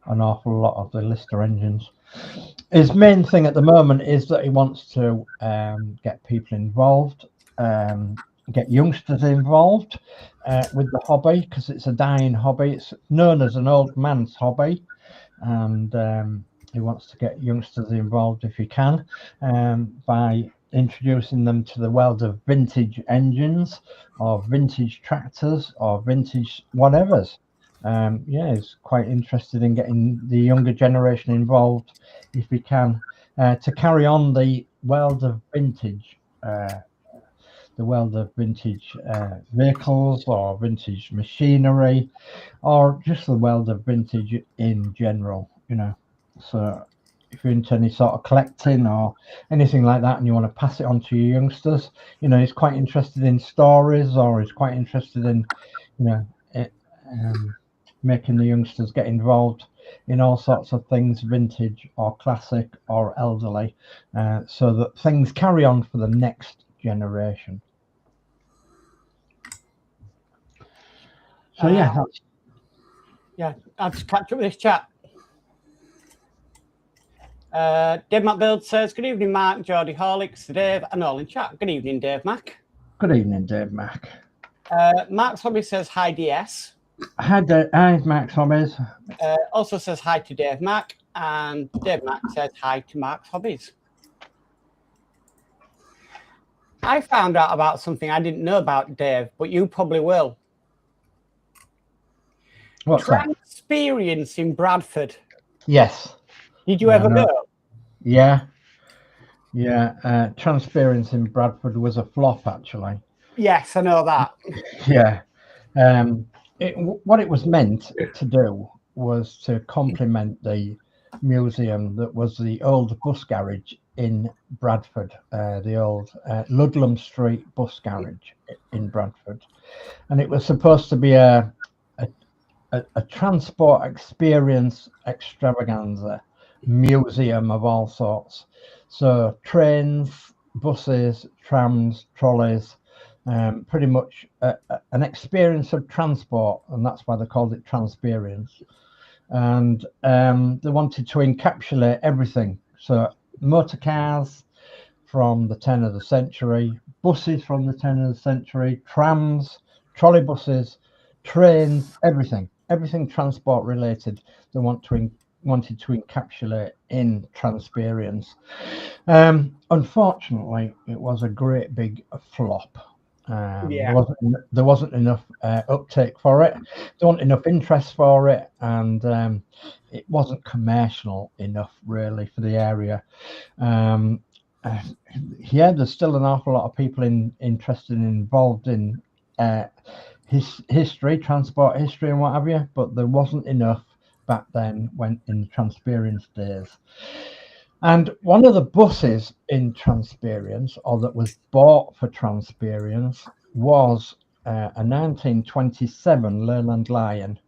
awful lot of the Lister engines. His main thing at the moment is that he wants to get people involved, get youngsters involved with the hobby, because it's a dying hobby. It's known as an old man's hobby, and he wants to get youngsters involved if he can, by introducing them to the world of vintage engines or vintage tractors or vintage whatevers. Yeah, he's quite interested in getting the younger generation involved if he can, to carry on the world of vintage, vehicles or vintage machinery, or just the world of vintage in general, you know. So if you're into any sort of collecting or anything like that and you want to pass it on to your youngsters, you know, he's quite interested in stories, or he's quite interested in, you know, making the youngsters get involved in all sorts of things, vintage or classic or elderly, so that things carry on for the next generation. So yeah, I'll just catch up with this chat. Danno Builds says, good evening, Mark, Geordie, Horlixs, Dave, and all in chat. Good evening, Dave Mac. Good evening, Dave Mac. Mark's Hobby says, hi, DS. Hi, Mark's Hobbies. Also says hi to Dave Mac, and Dave Mac says hi to Mark's Hobbies. I found out about something I didn't know about, Dave, but you probably will. What's that? Experience in Bradford. Yes. Did you ever go? Yeah. Transparency in Bradford was a flop, actually. Yes, I know that. Yeah. What it was meant to do was to complement the museum that was the old bus garage in Bradford, the old Ludlam Street bus garage in Bradford. And it was supposed to be a transport experience extravaganza museum of all sorts. So trains, buses, trams, trolleys, pretty much an experience of transport, and that's why they called it Transperience. And they wanted to encapsulate everything. So motor cars from the turn of the century, buses from the turn of the century, trams, trolley buses, trains, everything transport related. They wanted to encapsulate in Transperience. Unfortunately, it was a great big flop. There wasn't enough uptake for it. There wasn't enough interest for it, and it wasn't commercial enough really for the area. Yeah, there's still an awful lot of people interested and involved in history, transport history, and what have you. But there wasn't enough back then when in the Transperience days. And one of the buses in Transperience, or that was bought for Transperience, was a 1927 Leyland Lion,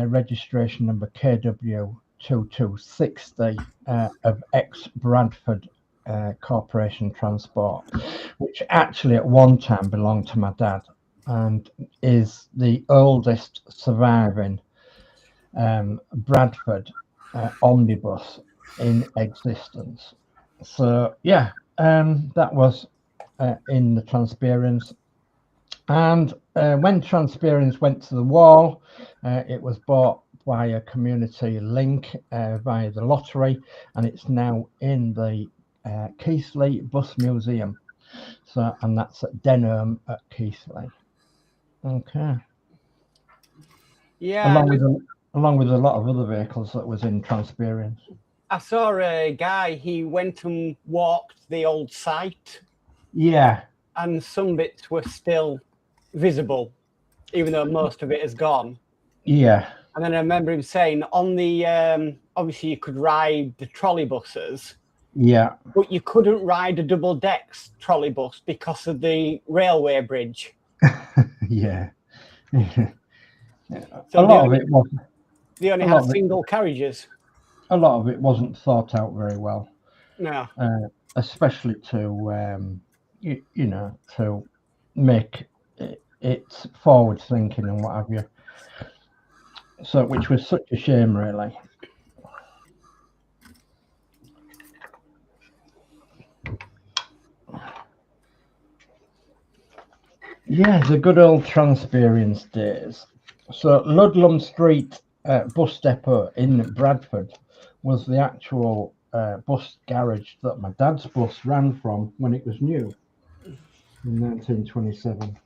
registration number KW2260 of ex-Bradford Corporation Transport, which actually at one time belonged to my dad and is the oldest surviving Bradford omnibus in existence. So yeah, that was in the Transperience. And when Transperience went to the wall, it was bought by a community link via the lottery, and it's now in the Keighley Bus Museum. So, and that's at Denham at Keighley. Okay. Yeah. Along with a lot of other vehicles that was in Transperience. I saw a guy, he went and walked the old site. Yeah. And some bits were still visible, even though most of it is gone. Yeah. And then I remember him saying on the, obviously you could ride the trolley buses. Yeah. But you couldn't ride a double decks trolley bus because of the railway bridge. Yeah. So a lot of it wasn't. They only had single carriages. A lot of it wasn't thought out very well. No. Especially to, you know, to make it forward thinking and what have you. So, which was such a shame, really. Yeah, the good old Transperience days. So Ludlam Street bus depot in Bradford was the actual bus garage that my dad's bus ran from when it was new in 1927.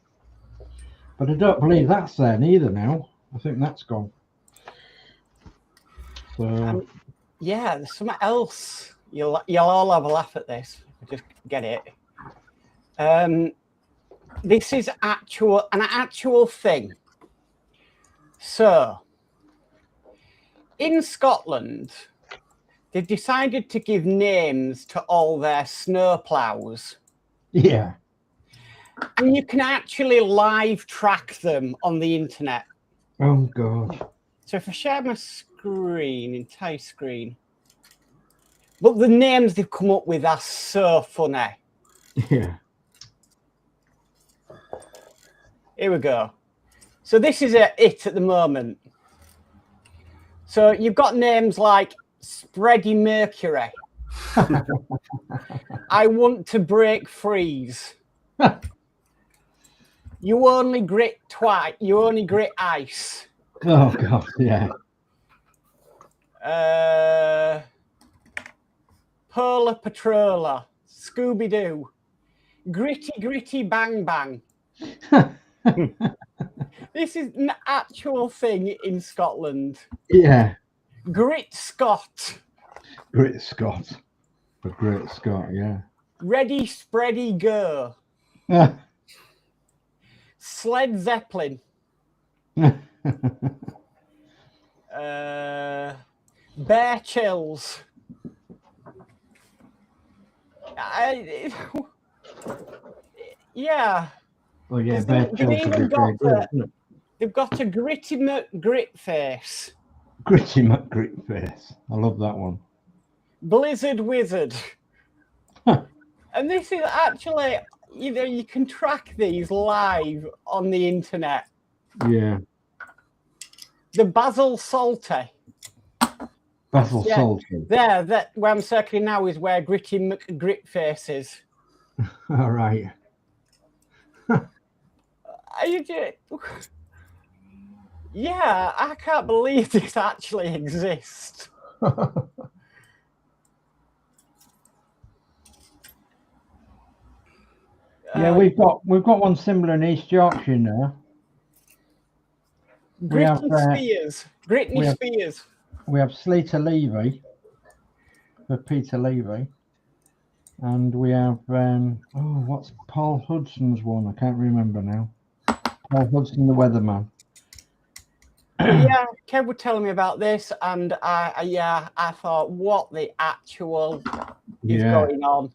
But I don't believe that's there neither now. I think that's gone. So yeah, there's something else. You'll all have a laugh at this. Just get it. This is an actual thing. So, in Scotland, they've decided to give names to all their snow plows. Yeah. And you can actually live track them on the internet. Oh, God. So if I share my screen, entire screen. But the names they've come up with are so funny. Yeah. Here we go. So this is it at the moment. So you've got names like Spready Mercury. I want to break freeze. You only grit twice. You only grit ice. Oh God, yeah. Polar Patroller, Scooby Doo, Gritty Gritty Bang Bang. This is an actual thing in Scotland. Yeah. Grit Scott. Grit Scott. For Great Scott, yeah. Ready Spready Go. Sled Zeppelin. Bear Chills. Yeah. Oh yeah, Bear Chills. They've got a Gritty McGrit Face. Gritty McGrit Face. I love that one. Blizzard Wizard. And this is actually, you know, you can track these live on the internet. Yeah. The Basil Salty. Basil Salty. There, that where I'm circling now is where Gritty McGrit Face is. All right. Yeah, I can't believe this actually exists. Yeah, we've got one similar in East Yorkshire now. Gritney Spears. We have Sleater Levy for Peter Levy, and we have what's Paul Hudson's one? I can't remember now. Paul Hudson, the weatherman. Yeah, Kev was telling me about this, and I thought, what the actual is going on?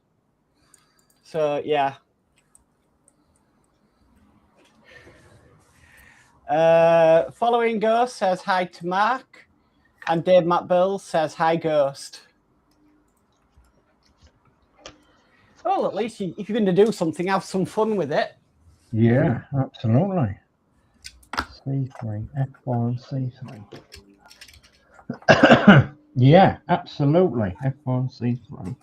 So yeah. Following Ghost says hi to Mark, and Dave Builds says hi Ghost. Well, at least if you're going to do something, have some fun with it. Yeah, absolutely. C3, F1, C3. Yeah, absolutely. F1, C3.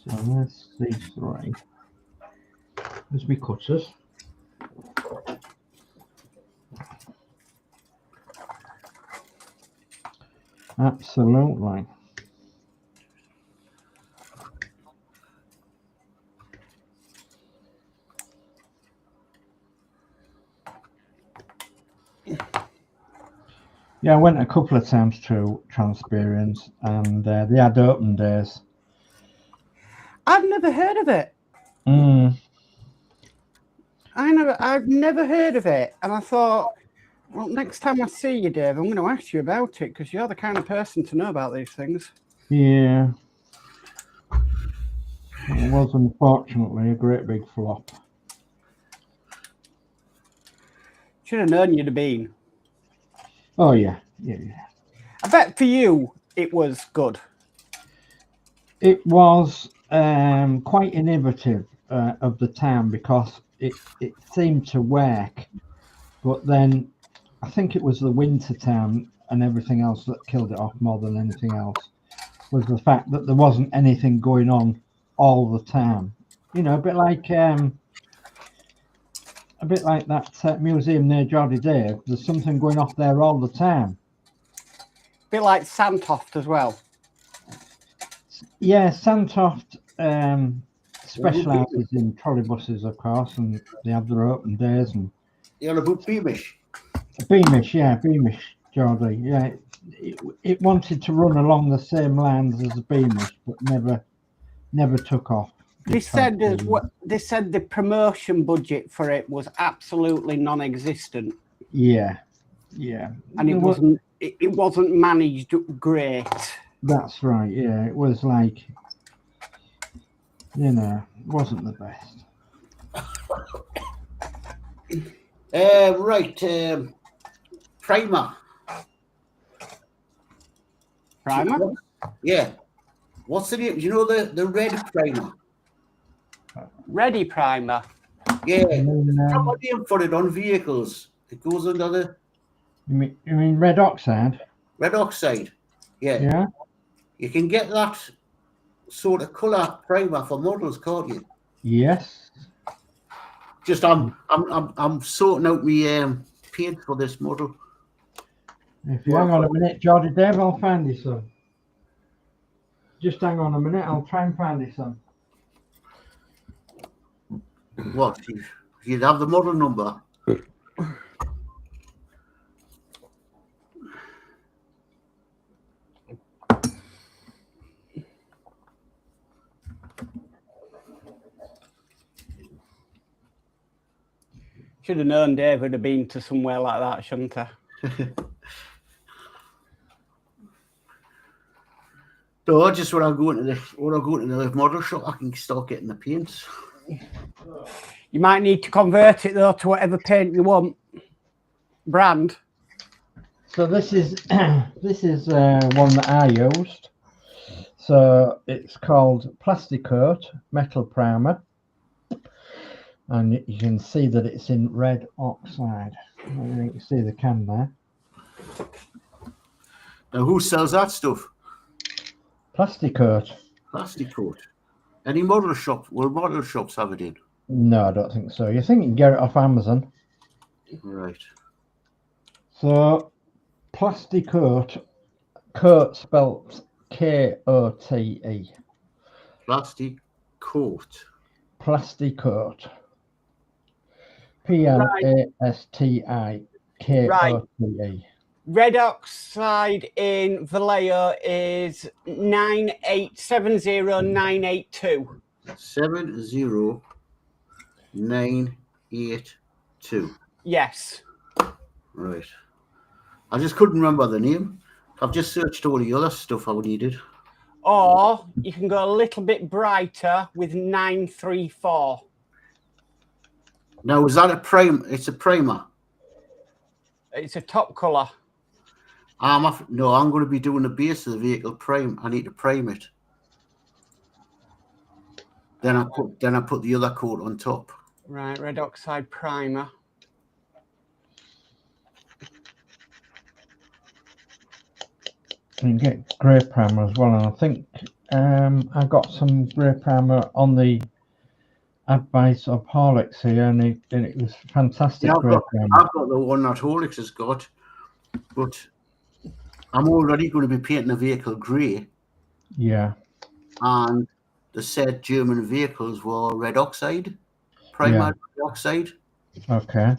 So there's C3. There's my cutters. Absolutely. Yeah, I went a couple of times to Transperence, and they had open days. I've never heard of it. I've never heard of it, and I thought, well, next time I see you, Dave, I'm going to ask you about it because you're the kind of person to know about these things. Yeah, it was unfortunately a great big flop. Should have known you'd have been. Oh yeah. I bet for you it was good. It was quite innovative of the town because it seemed to work, but then I think it was the winter town and everything else that killed it off more than anything else, was the fact that there wasn't anything going on all the time. You know, a bit like that museum near Geordie Dave. There's something going off there all the time. A bit like Santoft as well. Yeah, Santoft specialises in trolleybuses, of course, and they have their open days. And you're about Beamish. Beamish, Geordie. Yeah, it wanted to run along the same lines as Beamish, but never took off. They said the promotion budget for it was absolutely non-existent. Yeah, and it wasn't managed great. That's right. Yeah, it was like, you know, it wasn't the best. Right, primer. Primer? Yeah. What's the name? Do you know the red primer? Ready primer. Yeah. Proper name for it on vehicles. It goes under the. You mean red oxide? Red oxide. Yeah. Yeah. You can get that sort of colour primer for models, can't you? Yes. Just I'm sorting out my paint for this model. If you hang on a minute, Geordie Dave, I'll find you some. Just hang on a minute, I'll try and find you some. What? You'd have the model number. Should have known Dave would have been to somewhere like that, shouldn't I? So just when I go into the model shop, I can start getting the paints. You might need to convert it though to whatever paint you want. Brand. So this is one that I used. So it's called Plastic Coat Metal Primer. And you can see that it's in red oxide. You can see the can there. Now, who sells that stuff? Plastic Coat. Plastic Coat. Any model shop? Will model shops have it in? No, I don't think so. You think you can get it off Amazon? Right. So, Plastic Coat spelt K-O-T-E. Plastic Coat. Plastic Coat. P-L-A-S-T-I-K-O-T-E. Red oxide in Vallejo is 9870982. 70982. 2. Yes. Right. I just couldn't remember the name. I've just searched all the other stuff I needed. Or you can go a little bit brighter with 934. Now, is that a prime? It's a primer. It's a top colour. No, I'm going to be doing the base of the vehicle prime. I need to prime it. Then I put the other coat on top. Right, red oxide primer. You can get grey primer as well, and I think I got some grey primer on the advice of Horlixs here, and it was fantastic. Yeah, grey primer. I've got the one that Horlixs has got, but I'm already going to be painting the vehicle grey. Yeah. And the said German vehicles were red oxide, primer red oxide. Okay.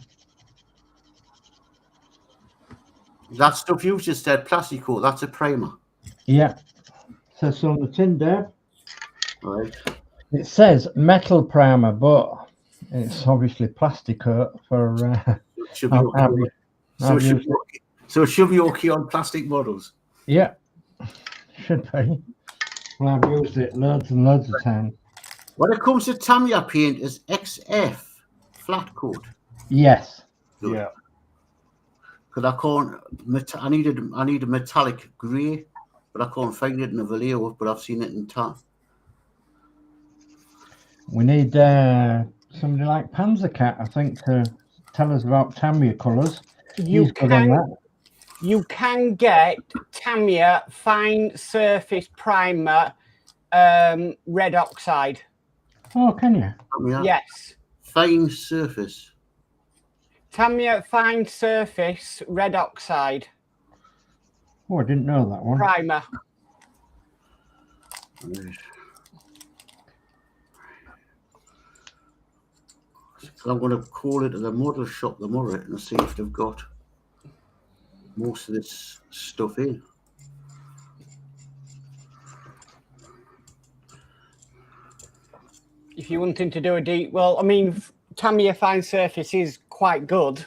That stuff you just said, plastic coat, that's a primer. Yeah. Says on the tin, Dave. Right. It says metal primer, but it's obviously plastic coat for. It should be okay. So it should be okay on plastic models. Yeah, should be. Well, I've used it loads and loads of times. When it comes to Tamiya paint, is XF flat coat? Yes. Good. Yeah. Because I can't. I need a metallic grey, but I can't find it in the Vallejo. But I've seen it in tan. We need somebody like Panzercat, I think, to tell us about Tamiya colours. You can get Tamiya fine surface primer red oxide. Oh, can you? Tamiya Yes. fine surface. Tamiya fine surface red oxide Oh, I didn't know that one. primer. Right. So I'm going to call it to the model shop tomorrow and see if they've got most of this stuff in. If you're wanting to do a deep, well, I mean, Tamiya fine surface is quite good.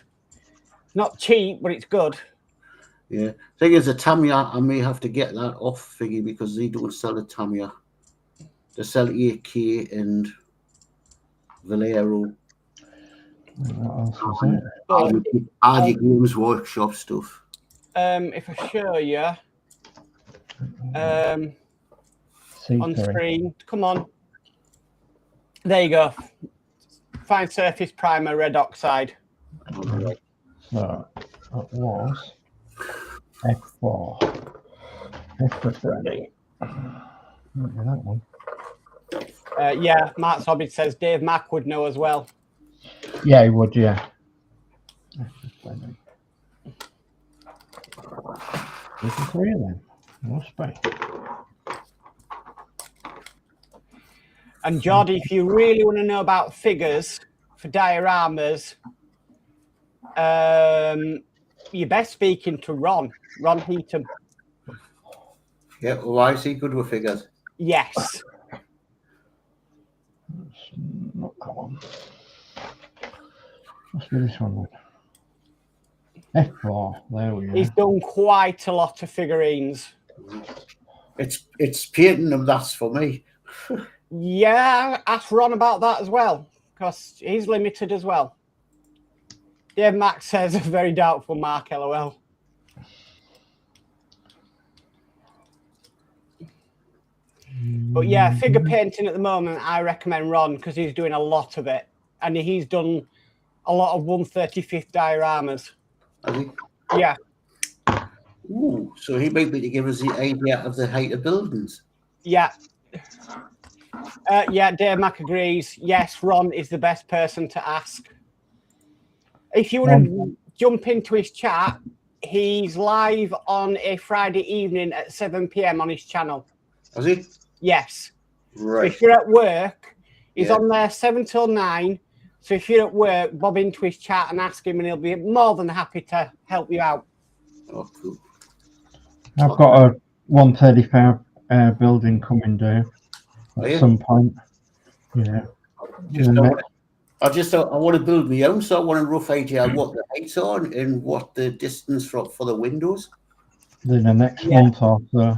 Not cheap, but it's good. Yeah. Thing is, the Tamiya, I may have to get that off thingy because they don't sell the Tamiya. They sell AK and Valero. What else was it? Argy Games Workshop stuff. If I show you on C3. screen, come on. There you go. Fine surface primer red oxide. Right. So that was F4. F for Freddy. That one. Yeah, Mark's Hobby says Dave Mack would know as well. Yeah, he would, yeah. There's a three of them. Must be. And Geordie, if you really want to know about figures for dioramas, you're best speaking to Ron Heaton. Yeah, well, why is he good with figures? Yes. Not that one. Must be this one then. F4, there we go. He's done quite a lot of figurines. It's painting them, that's for me. Yeah, ask Ron about that as well, because he's limited as well. Dave Max says a very doubtful mark, LOL. But yeah, figure painting at the moment, I recommend Ron because he's doing a lot of it. And he's done a lot of 1/35th dioramas. Has he? Yeah. Ooh, so he might be to give us the idea of the height of buildings. Yeah. Yeah, Dave Mack agrees. Yes, Ron is the best person to ask. If you want to jump into his chat, he's live on a Friday evening at 7 p.m. on his channel. Has he? Yes. Right. If you're at work, he's on there 7 till 9. So if you're at work, bob into his chat and ask him, and he'll be more than happy to help you out. Oh, cool. I've got a 135 building coming due at some point. Yeah. Just I want to build my own, so I want a rough idea what the heights are and what the distance for the windows. In the next month or so.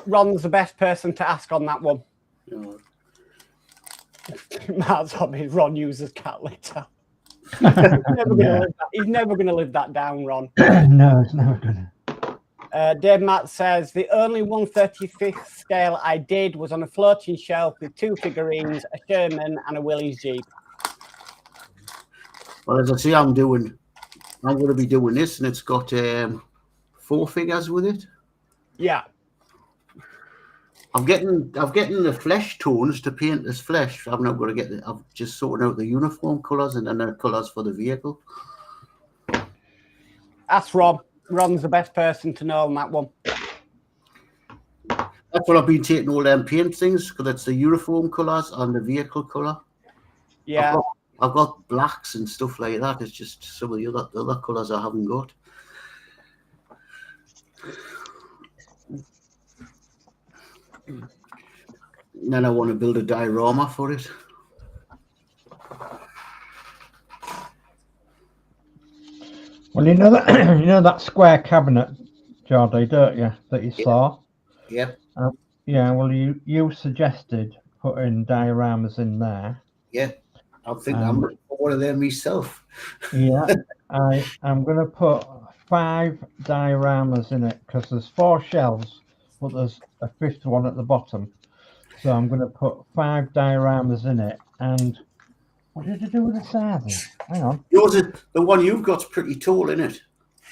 Ron's the best person to ask on that one. Yeah. Matt's hobbies. Ron uses cat litter. He's never going to live that down, Ron. No, it's never gonna. Dave Matt says the only 1/35th scale I did was on a floating shelf with 2 figurines, a Sherman, and a Willys Jeep. Well, as I say, I'm going to be doing this, and it's got 4 figures with it. Yeah. I'm getting the flesh tones to paint this flesh. I'm not going to get I'm just sorting out the uniform colours and then the colours for the vehicle. Ask Rob. Ron's the best person to know on that one. That's what I've been taking all them paint things, because it's the uniform colours and the vehicle colour. Yeah. I've got blacks and stuff like that. It's just some of the other colours I haven't got. And then I want to build a diorama for it. Well, you know that square cabinet, Geordie, don't you? That you saw. Yep. Yeah. Well, you suggested putting dioramas in there. Yeah. I think I'm going to put one of them myself. Yeah. I'm going to put 5 dioramas in it because there's 4 shelves, but there's a 5th one at the bottom. So I'm going to put 5 dioramas in it. And what did I do with the sizes? Hang on. The one you've got's pretty tall, isn't it?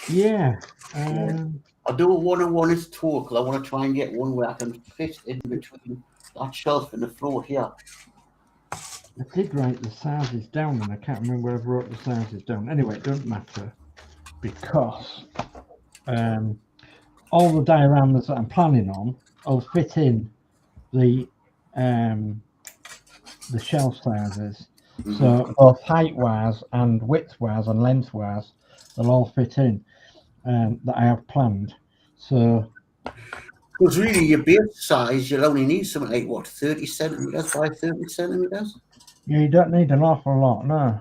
Yeah. I don't want one that's tall, because I want to try and get one where I can fit in between that shelf and the floor here. I did write the sizes down, and I can't remember where I wrote the sizes down. Anyway, it doesn't matter, because all the dioramas that I'm planning on will fit in the shelf sizes. Mm-hmm. So both height-wise and width-wise and length-wise, they'll all fit in that I have planned. So, because really your base size, you'll only need something like, what, 30 centimetres by 30 centimetres? Yeah, you don't need an awful lot, no.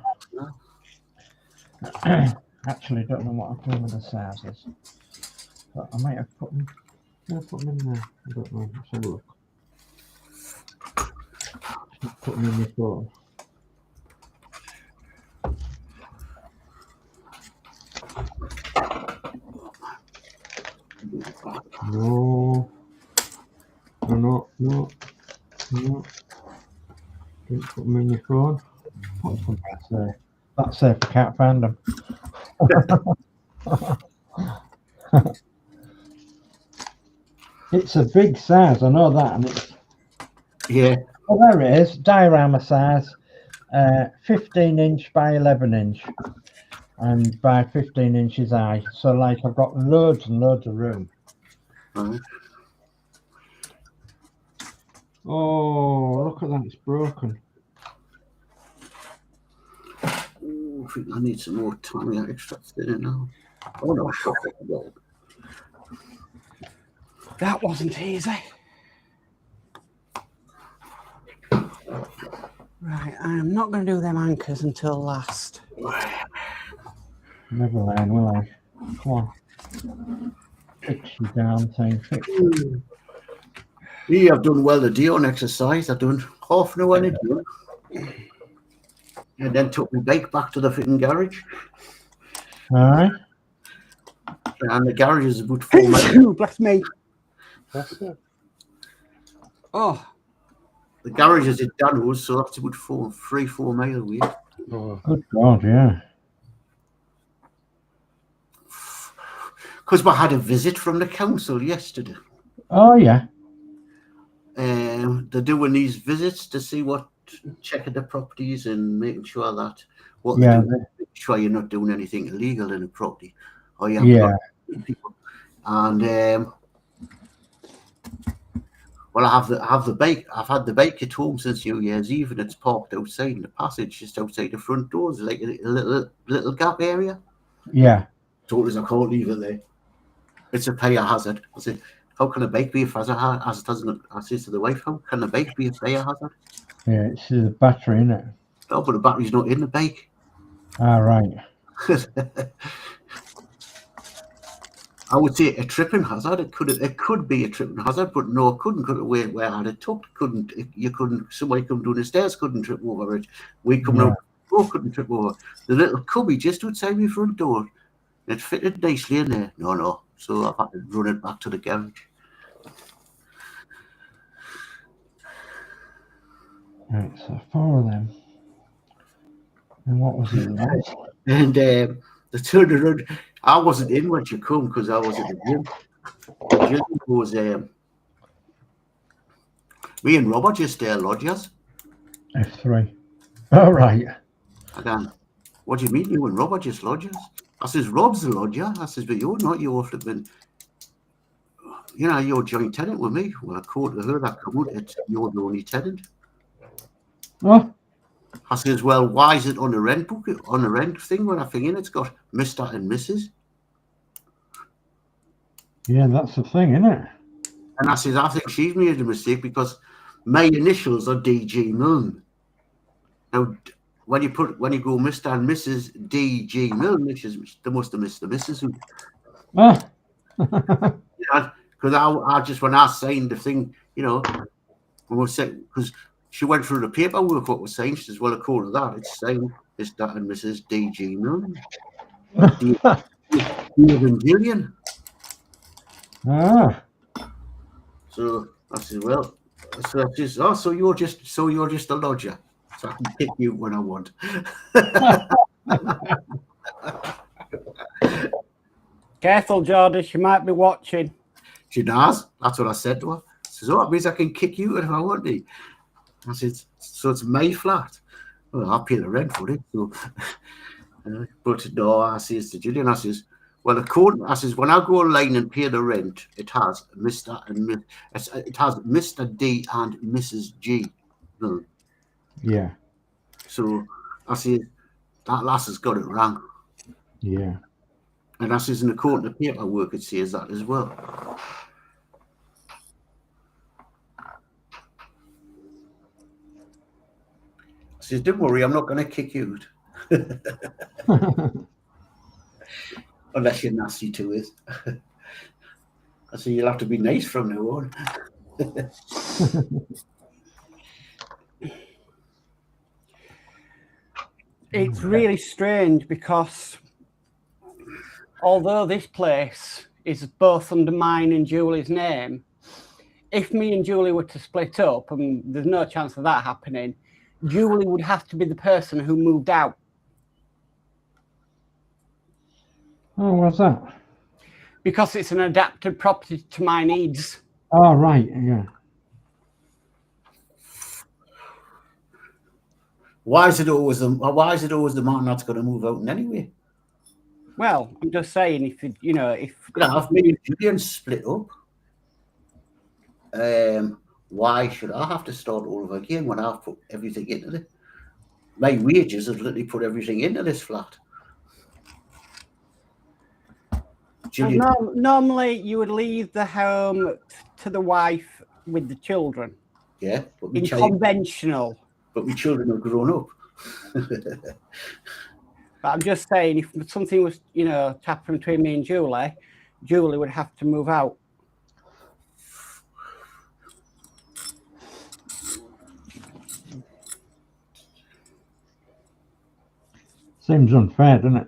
Actually, don't know what I'm doing with the sizes. But I might have put them in there. I don't know. Let's have a look. Put them in the phone. No. Don't put them in your phone. What's that say? That's safe, I can't find them. It's a big size, I know that. And it's, yeah. Oh, there it is, diorama size, 15 inch by 11 inch. And by 15 inches high. So, like, I've got loads and loads of room. Right. Oh, look at that, it's broken. Oh, I think I need some more tiny extracts in it now. Oh, no, that wasn't easy. Right, I'm not going to do them anchors until last. Never mind, will I? Come on. Fix you down thing. Fix it. Yeah, I've done well today on exercise. I've done half an hour in a day. And then took my bike back to the fitting garage. Alright. And the garage is about 4 miles. Bless me. That's it. Oh. The garage is in Danno's, so that's about 4 mile away. Oh. Good God, yeah. Because we had a visit from the council yesterday. Oh, yeah. They're doing these visits to see checking the properties and making sure that make sure you're not doing anything illegal in a property. Or you have people. And well, I have the bike. I've had the bike at home since New Year's Eve, and it's parked outside in the passage, just outside the front doors, like a little gap area. Yeah. Told us I can't leave it there. It's a fire hazard. I said, how can a bike be a fire hazard? I said to the wife, how can a bike be a fire hazard? Yeah, it's a battery, isn't it? No, but the battery's not in the bike. Ah, right. I would say a tripping hazard. It could be a tripping hazard, but no, it couldn't. Because where I had it tucked, you couldn't. Somebody come down the stairs, couldn't trip over it. We come out, couldn't trip over the little cubby just outside my front door. It fitted nicely in there. No. So I've had to run it back to the garage. Right, so 4 of them. And what was it? And the turned around. I wasn't in when she come because I was at the gym. Gillian was me and Robert just lodgers. F3. All right. Again, what do you mean you and Robert just lodgers? I says, Rob's the lodger. I says, but you're not. You're flipping. You know, you're joint tenant with me. Well, according to her, that come out, you're the only tenant. What? I says, well, why is it on the rent book, on the rent thing when I think in it's got Mr. and Mrs. Yeah, that's the thing, isn't it? And I says, I think she's made a mistake because my initials are DG Milne. Now, when you go Mr. and Mrs. DG Milne, they must have missed the Mrs. Ah. Because I just, when I signed the thing, you know, because she went through the paperwork, what was signed, she says, well, according to that, it's signed Mr. and Mrs. DG Milne. Dave and Gillian. Ah. So I said, well, so she says, oh, so you're just a lodger. So I can pick you when I want. Careful, Geordie, she might be watching. She does. That's what I said to her. She says, oh, that means I can kick you if I want to. I said, so it's my flat. Well, I'll pay the rent for it. So, but no, I says to Gillian, I says, well, I says, when I go online and pay the rent, it has Mr. and it has Mr. D and Mrs. G. No. Yeah. So I said, that lass has got it wrong. Yeah. And I says, in according to paperwork, it says that as well. I says, don't worry, I'm not going to kick you out. Unless you're nasty to it. I said, you'll have to be nice from now on. It's really strange because although this place is both under mine and Julie's name, if me and Julie were to split up, and there's no chance of that happening, Julie would have to be the person who moved out. Oh, what's that? Because it's an adapted property to my needs. Oh, right, yeah. Why is it always the man that's going to move out in anyway? Well, I'm just saying, if me and Gillian split up, why should I have to start all over again when I've put everything into it? My wages have literally put everything into this flat. Normally, you would leave the home to the wife with the children. Yeah, but conventional. But my children are grown up. But I'm just saying, if something was, to happen between me and Julie would have to move out. Seems unfair, doesn't it?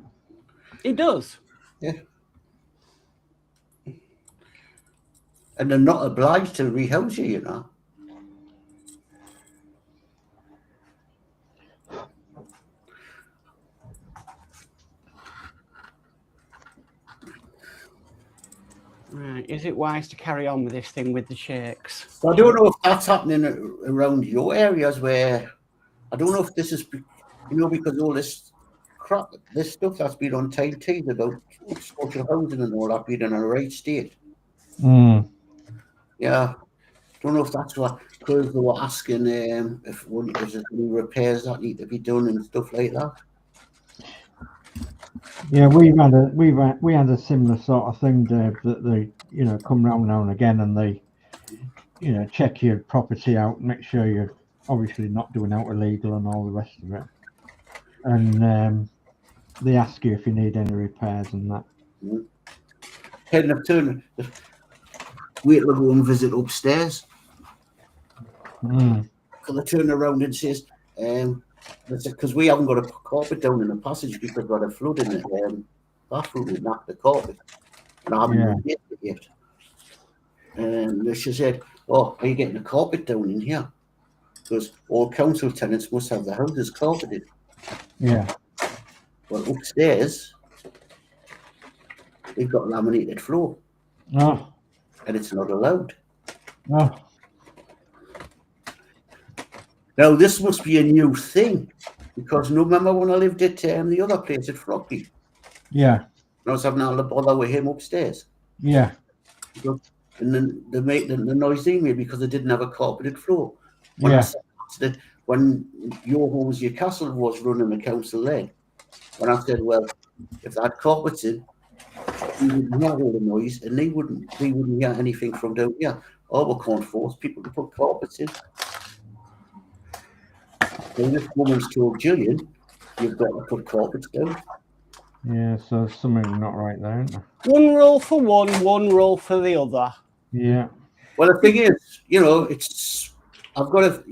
It does. Yeah. And they're not obliged to rehouse you, Right. Is it wise to carry on with this thing with the shakes? I don't know if that's happening around your areas where I don't know if this is, because all this crap, this stuff that's been on TT about social housing and all that being in a right state. Mm. Yeah. Don't know if that's what, because they were asking if there's any repairs that need to be done and stuff like that. Yeah, we had a similar sort of thing, Dave, that they, come round now and again and they, check your property out, make sure you're obviously not doing out illegal and all the rest of it. And they ask you if you need any repairs and that. Heading up turn. Wait till I go and visit upstairs. Because I turn around and says, because we haven't got a carpet down in the passage because we've got a flood in the bathroom. It knocked the carpet. And I haven't made it yet. And she said, "Oh, are you getting a carpet down in here? Because all council tenants must have the houses carpeted." Yeah. Well, upstairs, they've got laminated floor. Oh. And it's not allowed. Oh. Now, this must be a new thing. Because remember when I lived at the other place at Froggy? Yeah. I was having all the bother with him upstairs. Yeah. And then they made the noise they made because they didn't have a carpeted floor. When I said, when Your Homes, Your Castle was running the council then, when I said, well, if they had carpets in, we wouldn't hear all the noise and they wouldn't hear anything from down here. Oh, we can't force people to put carpets in. And this woman's told Gillian, you've got to put carpets down. Yeah, so something not right there, isn't there? One rule for one rule for the other. Yeah. Well, the thing is, I've got to,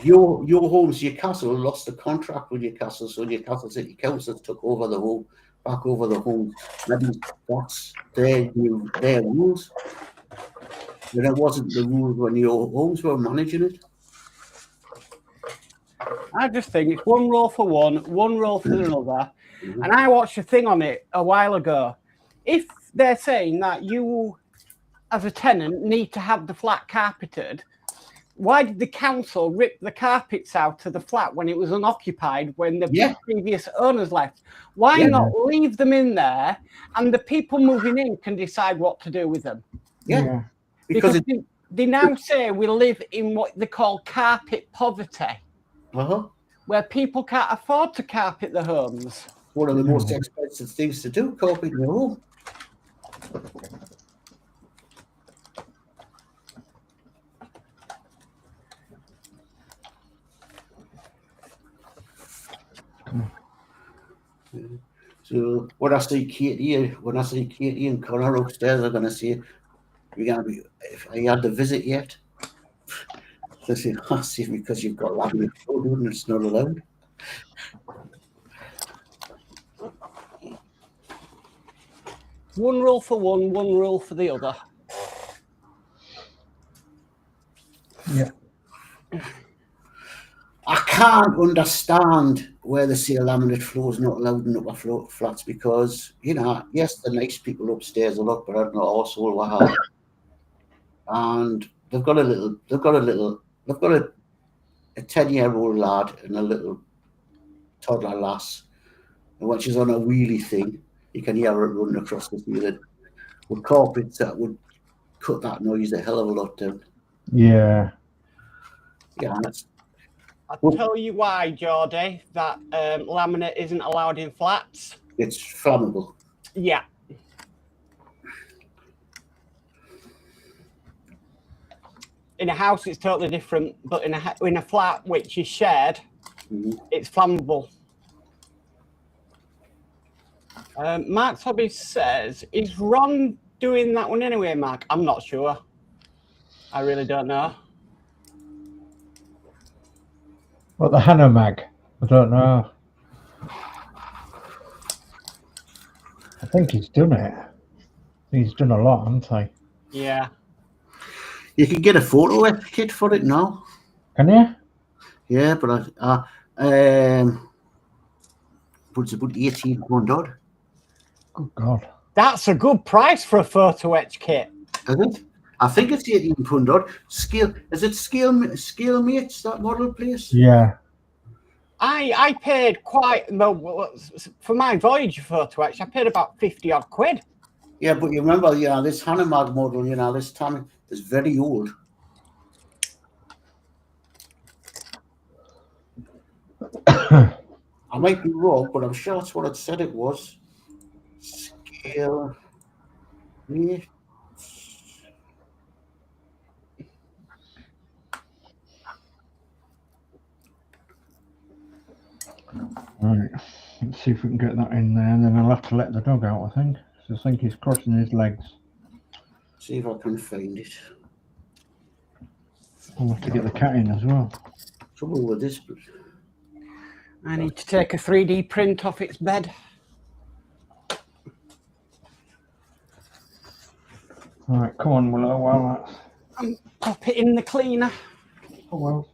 Your Homes, Your Castle lost the contract with Your Castle, so Your Castle City Council took over the home, back over the home. Maybe that's their rules. But it wasn't the rules when Your Homes were managing it. I just think it's one rule for one rule for another. Mm-hmm. And I watched a thing on it a while ago. If they're saying that you, as a tenant, need to have the flat carpeted, why did the council rip the carpets out of the flat when it was unoccupied, when the previous owners left? Why not leave them in there and the people moving in can decide what to do with them? Yeah. Because they now say we live in what they call carpet poverty, where people can't afford to carpet their homes. One of the most expensive things to do, carpet your home. So when I see Katie and Connor upstairs, I'm gonna say, "We're gonna be. Have you had the visit yet?" They say, "I see, because you've got laminate floor, and it's not allowed." One rule for one rule for the other. Yeah. I can't understand where they say laminate floor is not allowed in upper flats because, yes, the nice people upstairs a lot, but I don't know, also wow. And they've got a 10-year-old lad and a little toddler lass, and when she's on a wheelie thing, you can hear her running across the ceiling with carpets that would cut that noise a hell of a lot down. Yeah. Yeah, I'll tell you why, Geordie, that laminate isn't allowed in flats. It's flammable. Yeah. In a house, it's totally different, but in a flat which is shared, it's flammable. Mark's Hobbies says, is Ron doing that one anyway, Mark? I'm not sure. I really don't know. What, the Hannah Mag? I don't know. I think he's done it. He's done a lot, hasn't he? Yeah. You can get a photo kit for it now. Can you? Yeah, but it's about £18 odd. Good God. That's a good price for a photo etch kit. Is it? I think it's £18 odd. Is it Scale Mates, that model place? Yeah. I paid quite, well, for my Voyager photo etch, I paid about 50 odd quid. Yeah, but you remember, this Hanomag model, this time is very old. I might be wrong, but I'm sure that's what it said it was. Scale Mates. Right, let's see if we can get that in there, and then I'll have to let the dog out, I think. So I think he's crossing his legs. See if I can find it. I'll have to get the cat in as well. Trouble with this. I need to take a 3D print off its bed. All right, come on, Willow, while that's... And pop it in the cleaner. Oh, well.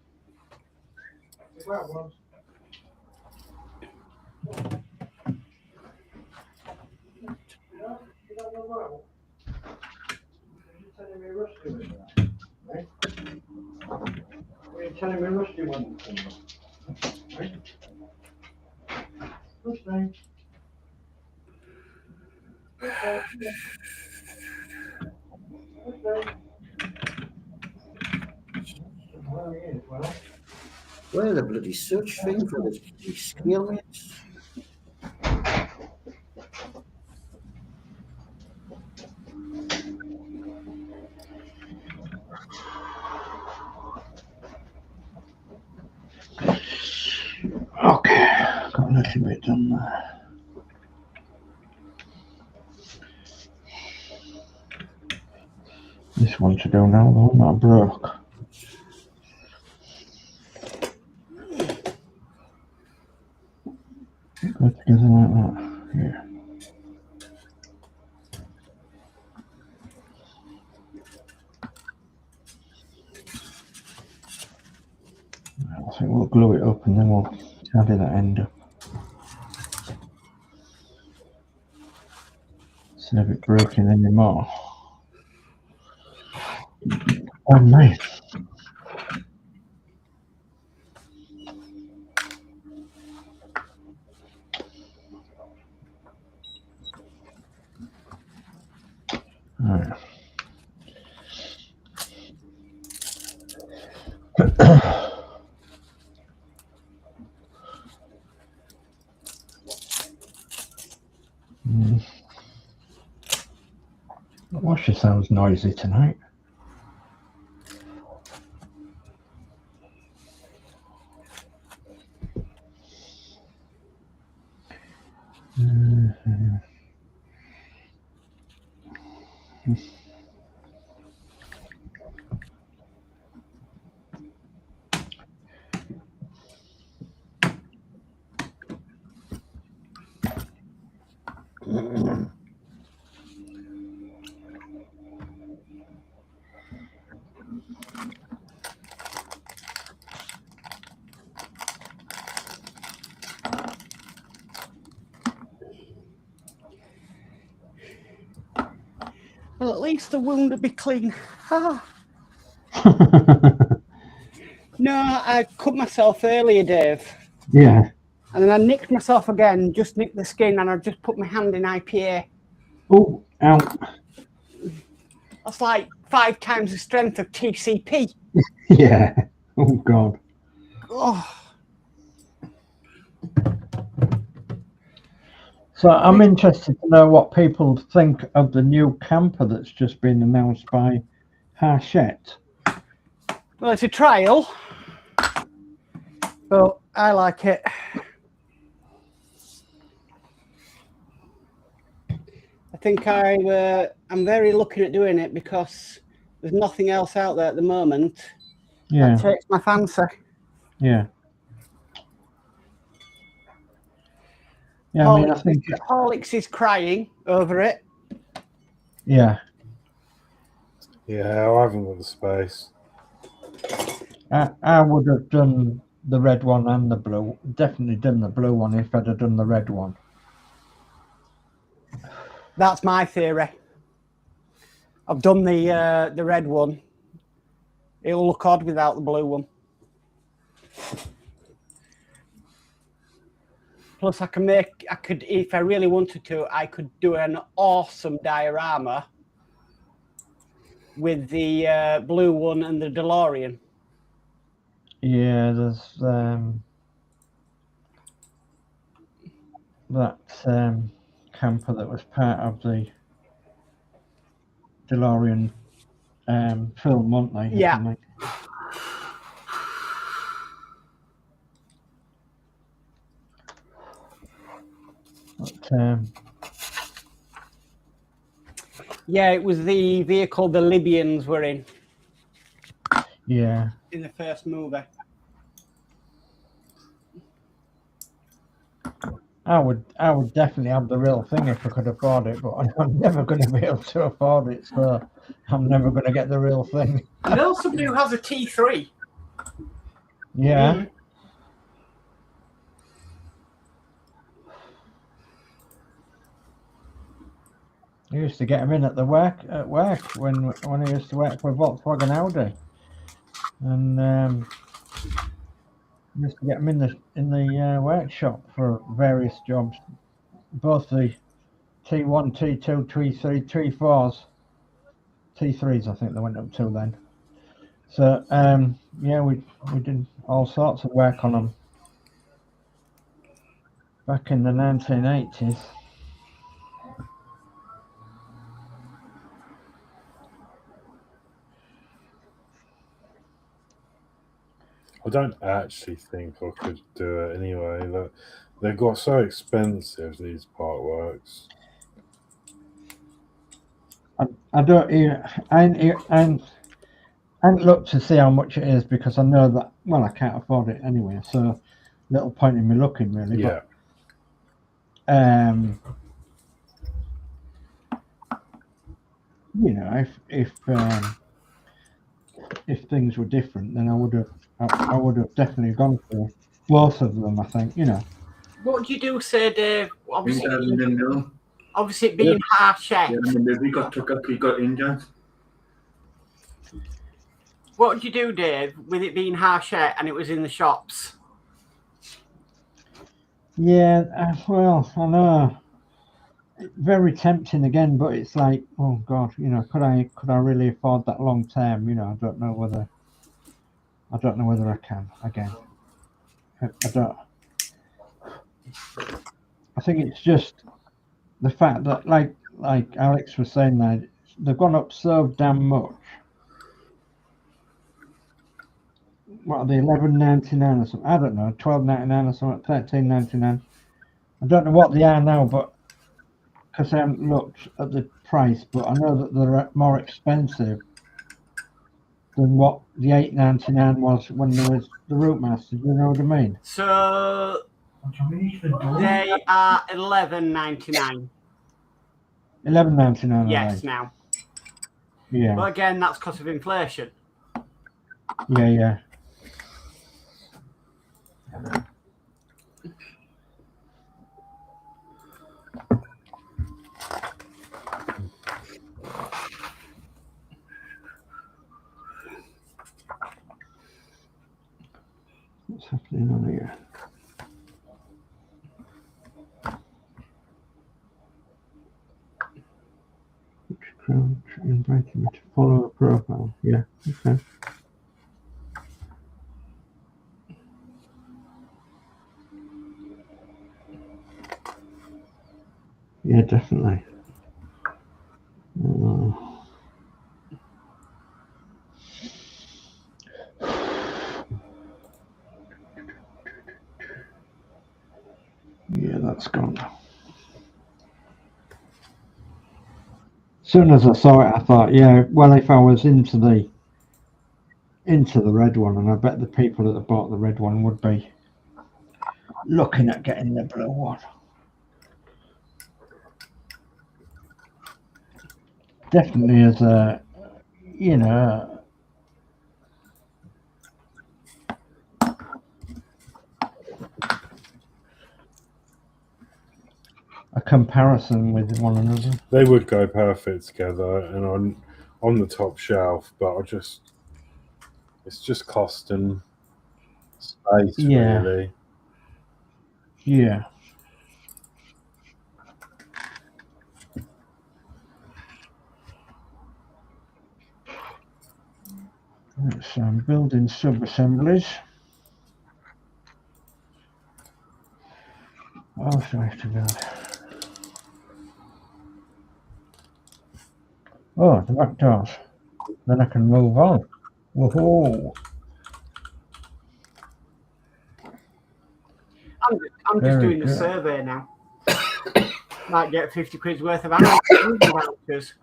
Telling me Rusty wasn't right? Rusty. Where the bloody search thing for this scale mates? Okay, got a little bit done there. This one to go now, the one that broke. Go together like that, yeah. I think we'll glue it up and then we'll tidy that end up. Instead of it breaking anymore. Oh, nice. All right. The washer sounds noisy tonight. Well, at least the wound will be clean. Ah. No, I cut myself earlier, Dave. Yeah. And then I nicked myself again, just nicked the skin, and I just put my hand in IPA. Oh, ow. That's like 5 times the strength of TCP. Yeah. Oh, God. Oh. So I'm interested to know what people think of the new camper that's just been announced by Hachette. Well, it's a trial, but I like it. I think I'm very lucky at doing it because there's nothing else out there at the moment. Yeah. That takes my fancy. Yeah. Yeah, I mean, I think... Horlixs is crying over it. Yeah. Yeah, I haven't got the space. I would have done the red one and the blue. Definitely done the blue one if I'd have done the red one. That's my theory. I've done the red one. It'll look odd without the blue one. Plus, I could, if I really wanted to, I could do an awesome diorama with the blue one and the DeLorean. Yeah, there's that camper that was part of the DeLorean film, weren't they? Yeah. But, Yeah, it was the vehicle the Libyans were in yeah. the first movie. I would definitely have the real thing if I could afford it, but I'm never going to be able to afford it, so I'm never going to get the real thing. You know somebody who has a T3? Yeah. Mm. I used to get them in at work when I used to work for Volkswagen Audi, and used to get them in the workshop for various jobs, both the T1, T2, T3, T4s, T3s. I think they went up to then. So yeah, we did all sorts of work on them back in the 1980s. I don't actually think I could do it anyway. Look, they got so expensive, these Partworks. I don't. I ain't looked to see how much it is because I know that. Well, I can't afford it anyway, so little point in me looking really. Yeah. But, you know, if things were different, then I would have definitely gone for both of them. I think, you know. What do you do, say, Dave? Obviously it being Yeah, harshette. and the movie got took up, he got injured. What do you do, Dave, with it being harshette and it was in the shops? Yeah, well, I know. Very tempting again, but it's like, oh God, you know, could I really afford that long term? You know, I don't know whether I can again. I don't. I think it's just the fact that, like Alex was saying, that they've gone up so damn much. What are they, $11.99 or something? I don't know, $12.99 or something, $13.99. I don't know what they are now, but because I haven't looked at the price, but I know that they're more expensive than what the $8.99 was when there was the Rootmaster. Do you know what I mean? So they are $11.99. $11.99. Yes, now. Yeah. But again, that's because of inflation. Yeah. What's happening on here? Crouch, inviting me to follow a profile. Yeah, okay. Yeah, definitely. Yeah, that's gone. As soon as I saw it, I thought, yeah, well, if I was into the red one, and I bet the people that bought the red one would be looking at getting the blue one. Definitely as a, you know, a comparison with one another. They would go perfect together and on the top shelf, but it's just cost and space, really. Yeah. So I'm building sub-assemblies. What else do I have to build? Oh, the back doors. Then I can move on. Woohoo! I'm just doing the survey now. Might get 50 quid's worth of Amazon vouchers.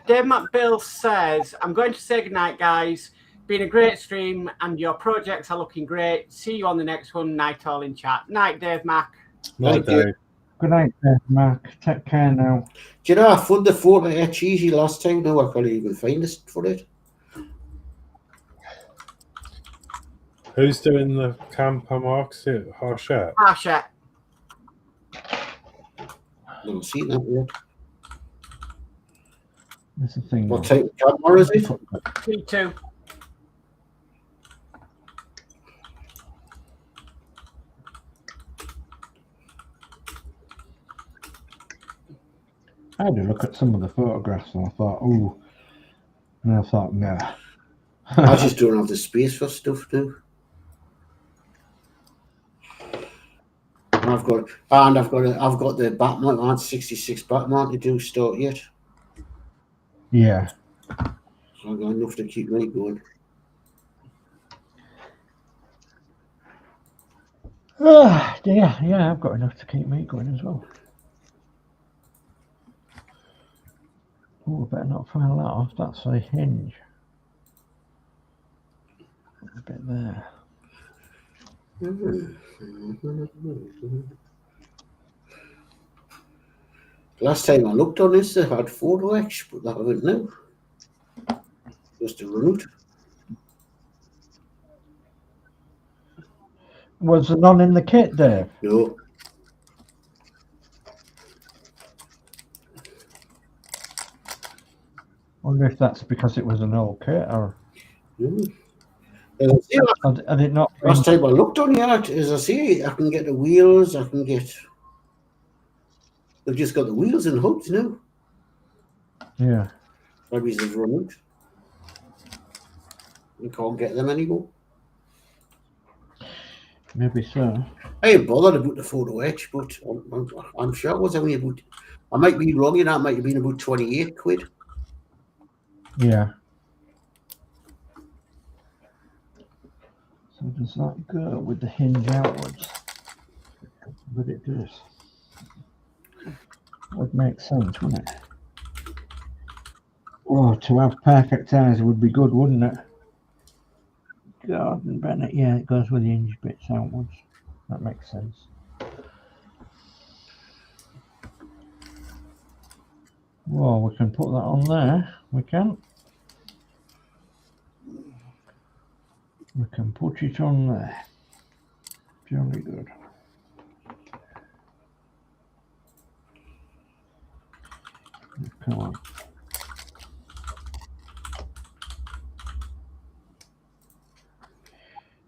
Dave McBill says, I'm going to say goodnight, guys. Been a great stream and your projects are looking great. See you on the next one. Night all in chat. Night, Dave Mac. Night, Dave. Good night, Mark. Take care now. Do you know, I found the photo of cheesy last time. Now I can't even find this for it. Who's doing the camper marks? Is it Harshette? Harsha. I haven't seen that yet. That's the thing. What type of camera is it? P2. I had a look at some of the photographs and I thought, oh, and I thought, no. I just don't have the space for stuff now. I've got the Batman 66 Batman to do start yet. Yeah. So I've got enough to keep me going. Yeah, I've got enough to keep me going as well. Oh, I better not file that off. That's a hinge. A bit there. Last time I looked on this, they had photo etch, but that haven't now. Just to run out. Was there none in the kit, Dave? No. Wonder if that's because it was an old kit or had it not been... Last time I looked on it, as I say, I can get the wheels, I can get... They've just got the wheels and hooks now. Yeah. Maybe they've run out. You can't get them anymore. Maybe so. I ain't bothered about the photo etch, but I'm sure it was only about... I might be wrong, you know, it might have been about 28 quid. Yeah. So does that go with the hinge outwards? But it does. Would make sense, wouldn't it? Oh, to have perfect eyes would be good, wouldn't it? Gordon Bennett, yeah, it goes with the hinge bits outwards. That makes sense. Well, we can put that on there. We can. We can put it on there. Jolly good. Come on.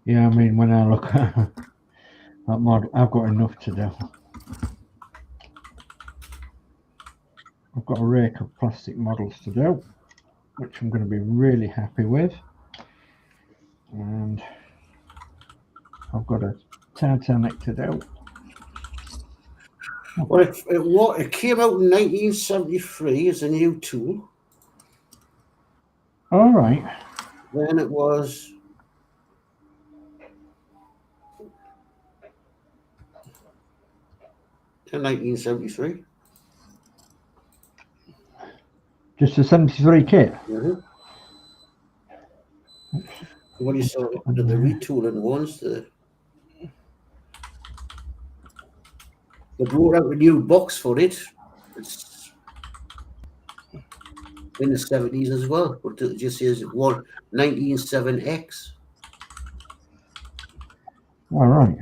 Yeah, I mean, when I look at that model, I've got enough to do. I've got a rake of plastic models to do, which I'm going to be really happy with. And I've got a Titanic to do. Well, it came out in 1973 as a new tool. All right. Then it was... in 1973. Just a 73 kit? Mm-hmm. What you saw under the retooling ones, they brought out a new box for it. It's in the 70s as well, but it just says 197X. All right.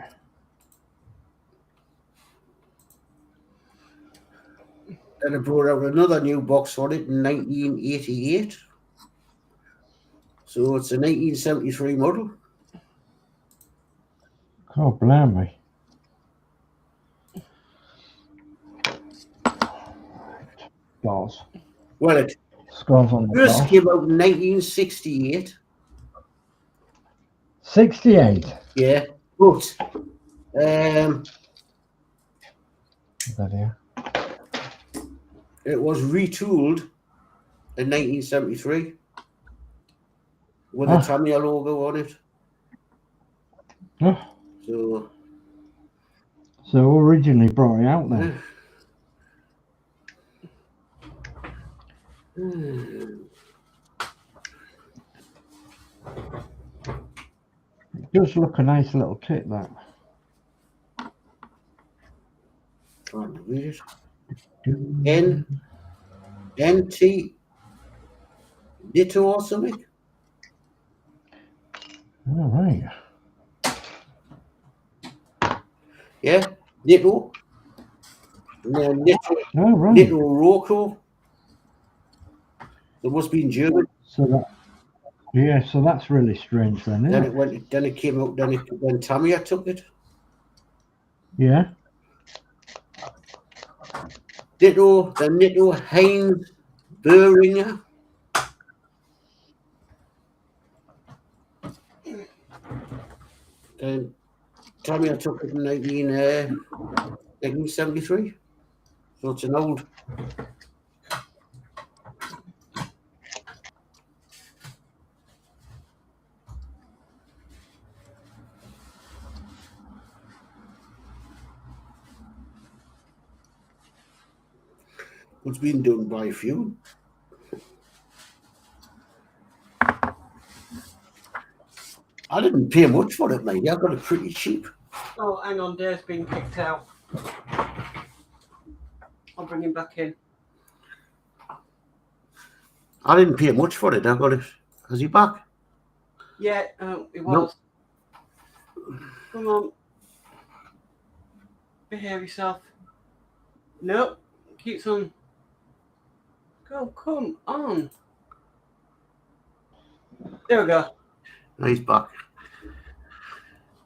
And they brought out another new box for it in 1988. So it's a 1973 model. Oh, blimey. Balls. Well, it Scrolls on the first ball. came out in 1968. 68. Yeah, but it was retooled in 1973 with a Tamiya logo on it. Oh, So So originally brought it out there. It does look a nice little kit, that. Trying to read it. NT Ditto or something? All right. Yeah, Ditto. And then Ditto, All right. Ditto Rocco. It must be in German. So that, yeah, so that's really strange then, isn't it? Then it came out. Then Tamia took it. Yeah. Ditto, then Ditto Heinz Böhringer. Then Tamia took it in 1973. So it's an old. It's been done by a few. I didn't pay much for it, mate. I got it pretty cheap. Oh, hang on, Dave's been kicked out. I'll bring him back in. I didn't pay much for it. I got it. Is he back? Yeah, it was. No. Come on. Behave yourself. Nope. Keeps on. Go, come on. There we go. No, he's back.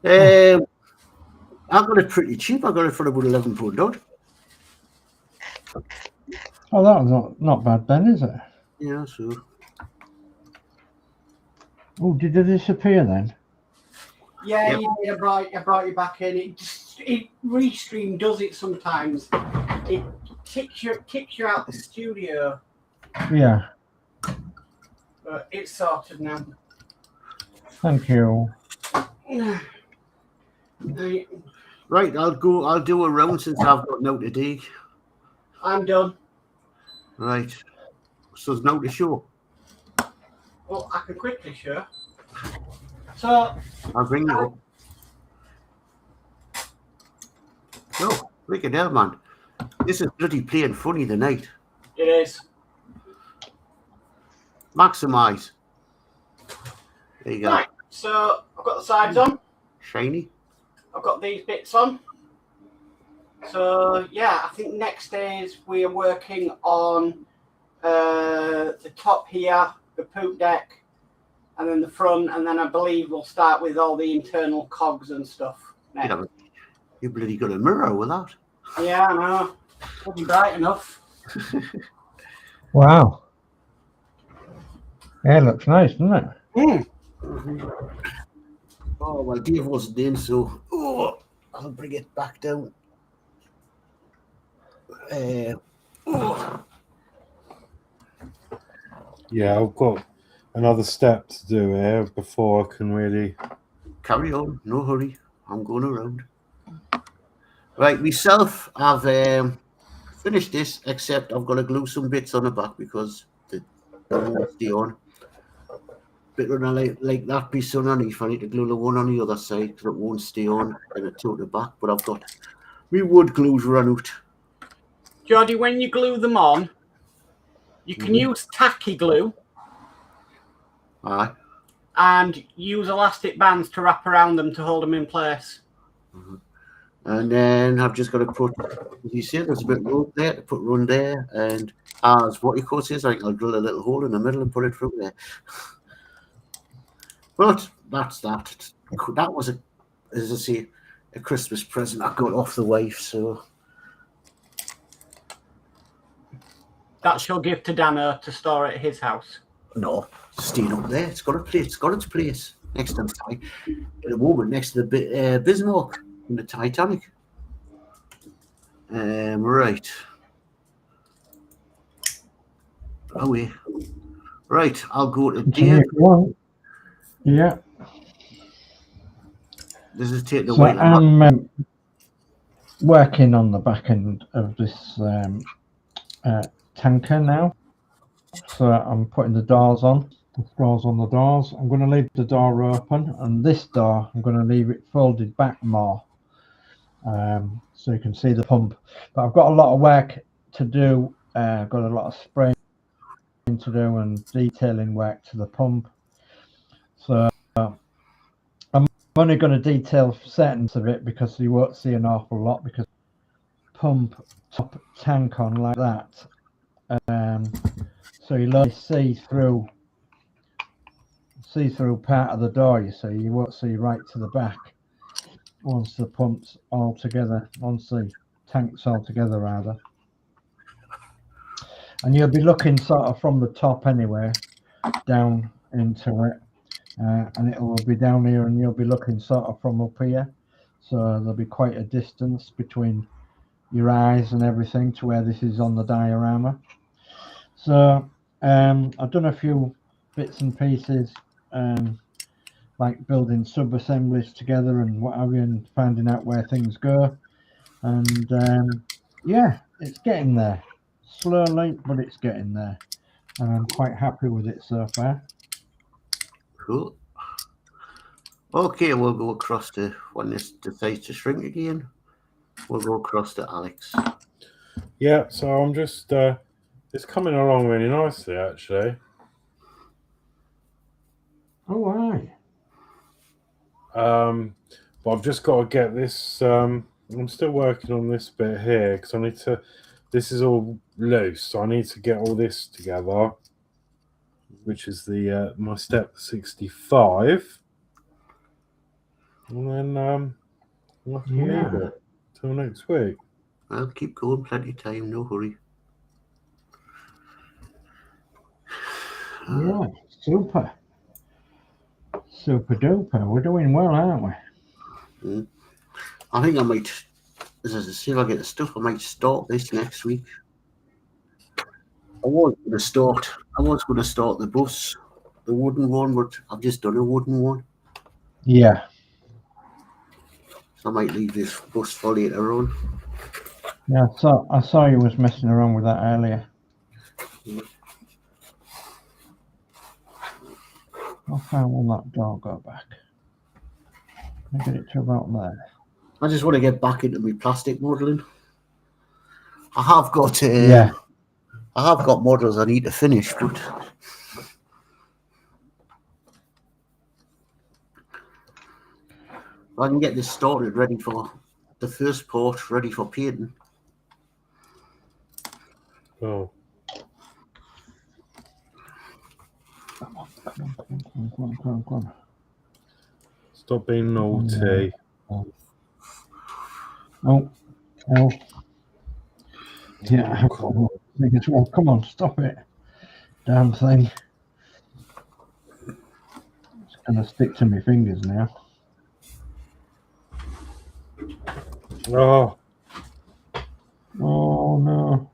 I got it pretty cheap. I got it for about £11 odd. Oh, that's not bad then, is it? Yeah, so. Oh, did it disappear then? Yeah, yep. I brought you back in. It Restream does it sometimes. It kicks you out the studio. Yeah. But it's sorted now. Thank you. Right, I'll do a round since I've got no to dig. I'm done. Right. So there's no to show. Well, I can quickly show. So I'll bring you up. No, look at that, man. This is bloody playing funny tonight. It is. Maximize. There you go. Right, so I've got the sides on. Shiny. I've got these bits on. So yeah, I think next days we are working on the top here, the poop deck, and then the front, and then I believe we'll start with all the internal cogs and stuff. Yeah, you bloody got a mirror with that. Yeah, I know. Wasn't bright enough. Wow. Yeah, it looks nice, doesn't it? Mm. Oh, well, Dave wasn't in, so I'll bring it back down. Yeah, I've got another step to do here before I can really... Carry on, no hurry. I'm going around. Right, myself, I've finished this, except I've got to glue some bits on the back because they won't stay on. Bit when I like that piece underneath, I need to glue the one on the other side because it won't stay on and it's out the back, but I've got my wood glues run out. Geordie, when you glue them on, you can use tacky glue. Aye. And use elastic bands to wrap around them to hold them in place. Mm-hmm. And then I've just got to put, as you see, there's a bit of rope there to put run there, and as what your course is, I'll drill a little hole in the middle and put it through there. But that's that. That was, as I say, a Christmas present I got off the wife, so. That's your gift to Danno to store at his house. No, staying up there. It's got its place next to the at the moment next to the Bismarck in the Titanic. Right. Away. Right, I'll go to Dave. Yeah. This is taking a So while. working on the back end of this tanker now. So I'm putting the doors on. The doors on the doors. I'm going to leave the door open, and this door I'm going to leave it folded back more, so you can see the pump. But I've got a lot of work to do. I've got a lot of spraying to do and detailing work to the pump. So I'm only going to detail certain of it because you won't see an awful lot, because pump top tank on like that. So you'll only see through part of the door, you see. You won't see right to the back once the pump's all together, once the tank's all together rather. And you'll be looking sort of from the top anyway down into it, and it will be down here, and you'll be looking sort of from up here, so there'll be quite a distance between your eyes and everything to where this is on the diorama. So I've done a few bits and pieces, like building sub-assemblies together and what have you, and finding out where things go. And yeah, it's getting there. Slowly, but it's getting there. And I'm quite happy with it so far. Cool. Okay, we'll go across to, when this decides to shrink again, we'll go across to Alex. Yeah, so I'm just, it's coming along really nicely, actually. Oh, right. But I've just got to get this, I'm still working on this bit here, because I need to, this is all loose, so I need to get all this together, which is the my step 65. And then I can leave it till next week. Well, keep going, plenty of time, no hurry. Yeah, super. Super duper. We're doing well, aren't we? I think I might, as I see if I get the stuff, I might start this next week. I was going to start the bus, the wooden one, but I've just done a wooden one. Yeah. So I might leave this bus for later on. Yeah, so I saw you was messing around with that earlier. How far will that door go back? Can I get it to about there? I just want to get back into my plastic modelling. I have got I have got models I need to finish, but I can get this started, ready for the first port, ready for painting. Oh. Come on. Stop being naughty. Oh. Yeah, come on, stop it. Damn thing. It's going to stick to my fingers now. Oh. Oh, no.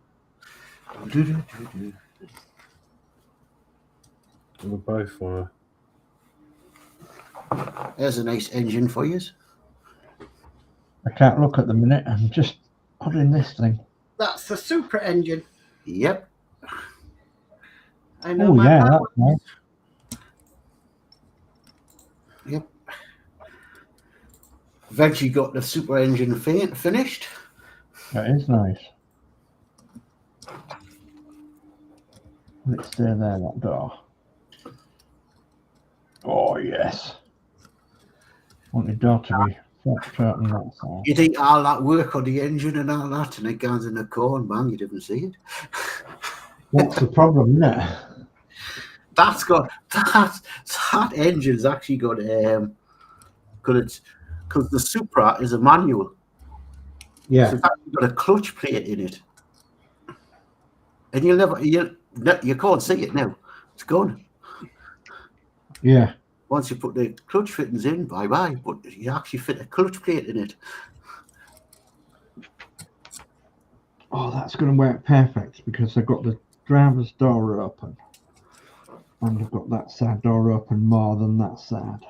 We both want to. There's a nice engine for you. I can't look at the minute. I'm just putting this thing. That's the super engine. Yep. I know. Oh, yeah, that's nice. Yep. Eventually got the super engine finished. That is nice. Let's stay there, that door. Oh, yes. Want the door to be flat on that side. You think all that work on the engine and all that, and it goes in the car and bang, you didn't see it. That's the problem, isn't it? That engine's actually got because the Supra is a manual. Yeah. So it's actually got a clutch plate in it, and you can't see it now. It's gone. Yeah. Once you put the clutch fittings in, bye bye. But you actually fit a clutch plate in it. Oh, that's going to work perfect because I've got the driver's door open. And I've got that side door open more than that side.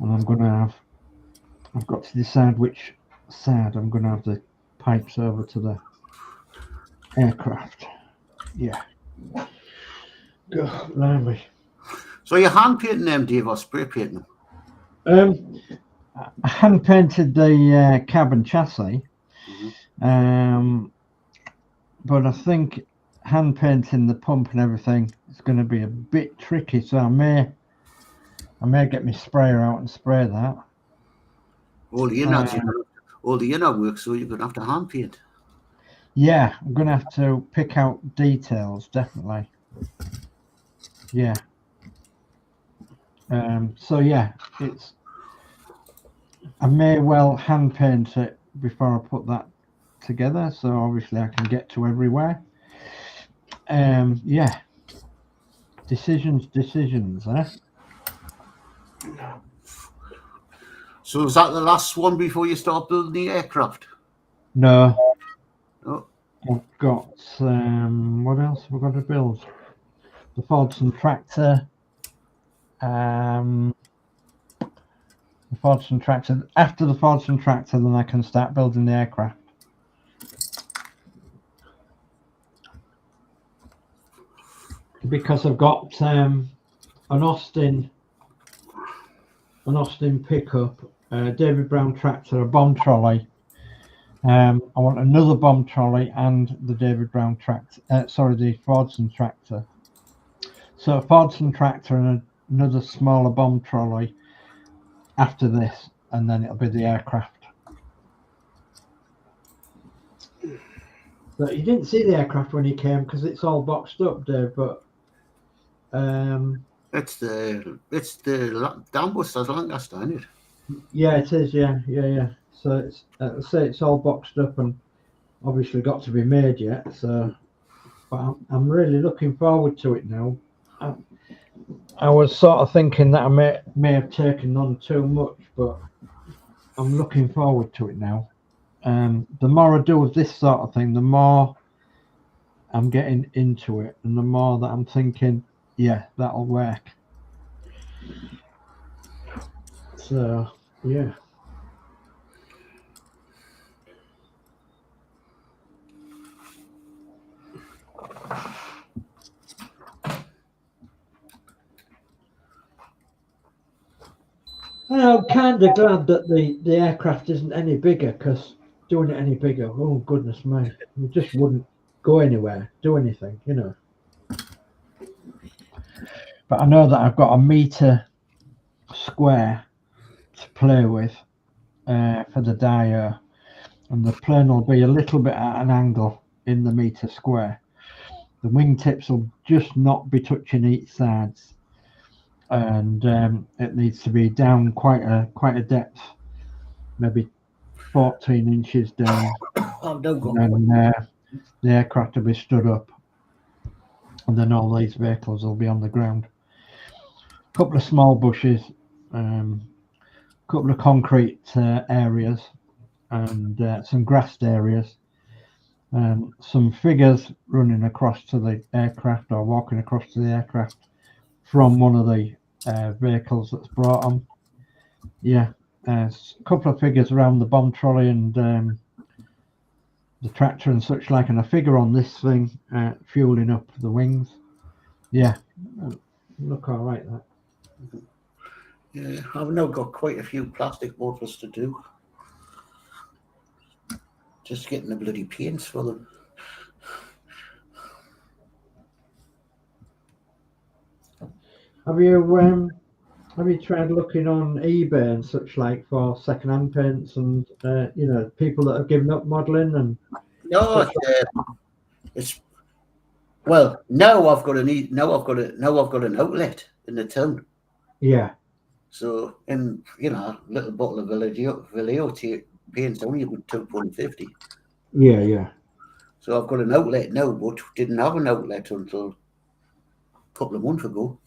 And I've got to decide which side, I'm going to have the pipes over to the aircraft. Yeah. God, blimey. So you're hand painting them, Dave, or spray painting them? I hand painted the cabin chassis, but I think hand painting the pump and everything is going to be a bit tricky. So I may get my sprayer out and spray that. All the inner work, so you're going to have to hand paint. Yeah, I'm going to have to pick out details, definitely. Yeah. So yeah, I may well hand paint it before I put that together, so obviously I can get to everywhere. Yeah. Decisions, eh? So is that the last one before you start building the aircraft? No. Oh. I've got what else have we got to build? The Fordson tractor. The Fordson tractor. After the Fordson tractor, then I can start building the aircraft. Because I've got an Austin pickup, David Brown tractor, a bomb trolley. I want another bomb trolley and the David Brown tractor. The Fordson tractor. So a Fordson tractor and another smaller bomb trolley after this, and then it'll be the aircraft. But you didn't see the aircraft when you came because it's all boxed up, Dave. But it's the Danbuster's Lancaster, isn't it? Yeah, it is. Yeah. So it's it's all boxed up and obviously got to be made yet. So, but I'm really looking forward to it now. I was sort of thinking that I may have taken on too much, but I'm looking forward to it now. The more I do with this sort of thing, the more I'm getting into it, and the more that I'm thinking, yeah, that'll work. So, yeah. I'm kind of glad that the aircraft isn't any bigger, because doing it any bigger, oh goodness me, we just wouldn't go anywhere, do anything, you know. But I know that I've got a metre square to play with for the dia, and the plane will be a little bit at an angle in the metre square. The wingtips will just not be touching each sides. And it needs to be down quite a depth, maybe 14 inches down. And the aircraft will be stood up, and then all these vehicles will be on the ground. A couple of small bushes, couple of concrete areas, and some grassed areas, some figures running across to the aircraft or walking across to the aircraft from one of the vehicles that's brought them. Yeah, a couple of figures around the bomb trolley and the tractor and such like, and a figure on this thing fueling up the wings. Yeah, look all right, that. Yeah, I've now got quite a few plastic bottles to do. Just getting the bloody paints for them. Have you tried looking on eBay and such like for second-hand paints and you know, people that have given up modelling and? No, it's well. Now I've got an outlet in the town. Yeah. So, in a little bottle of Vallejo paint's only about £2.50. Yeah. So I've got an outlet now, but didn't have an outlet until a couple of months ago.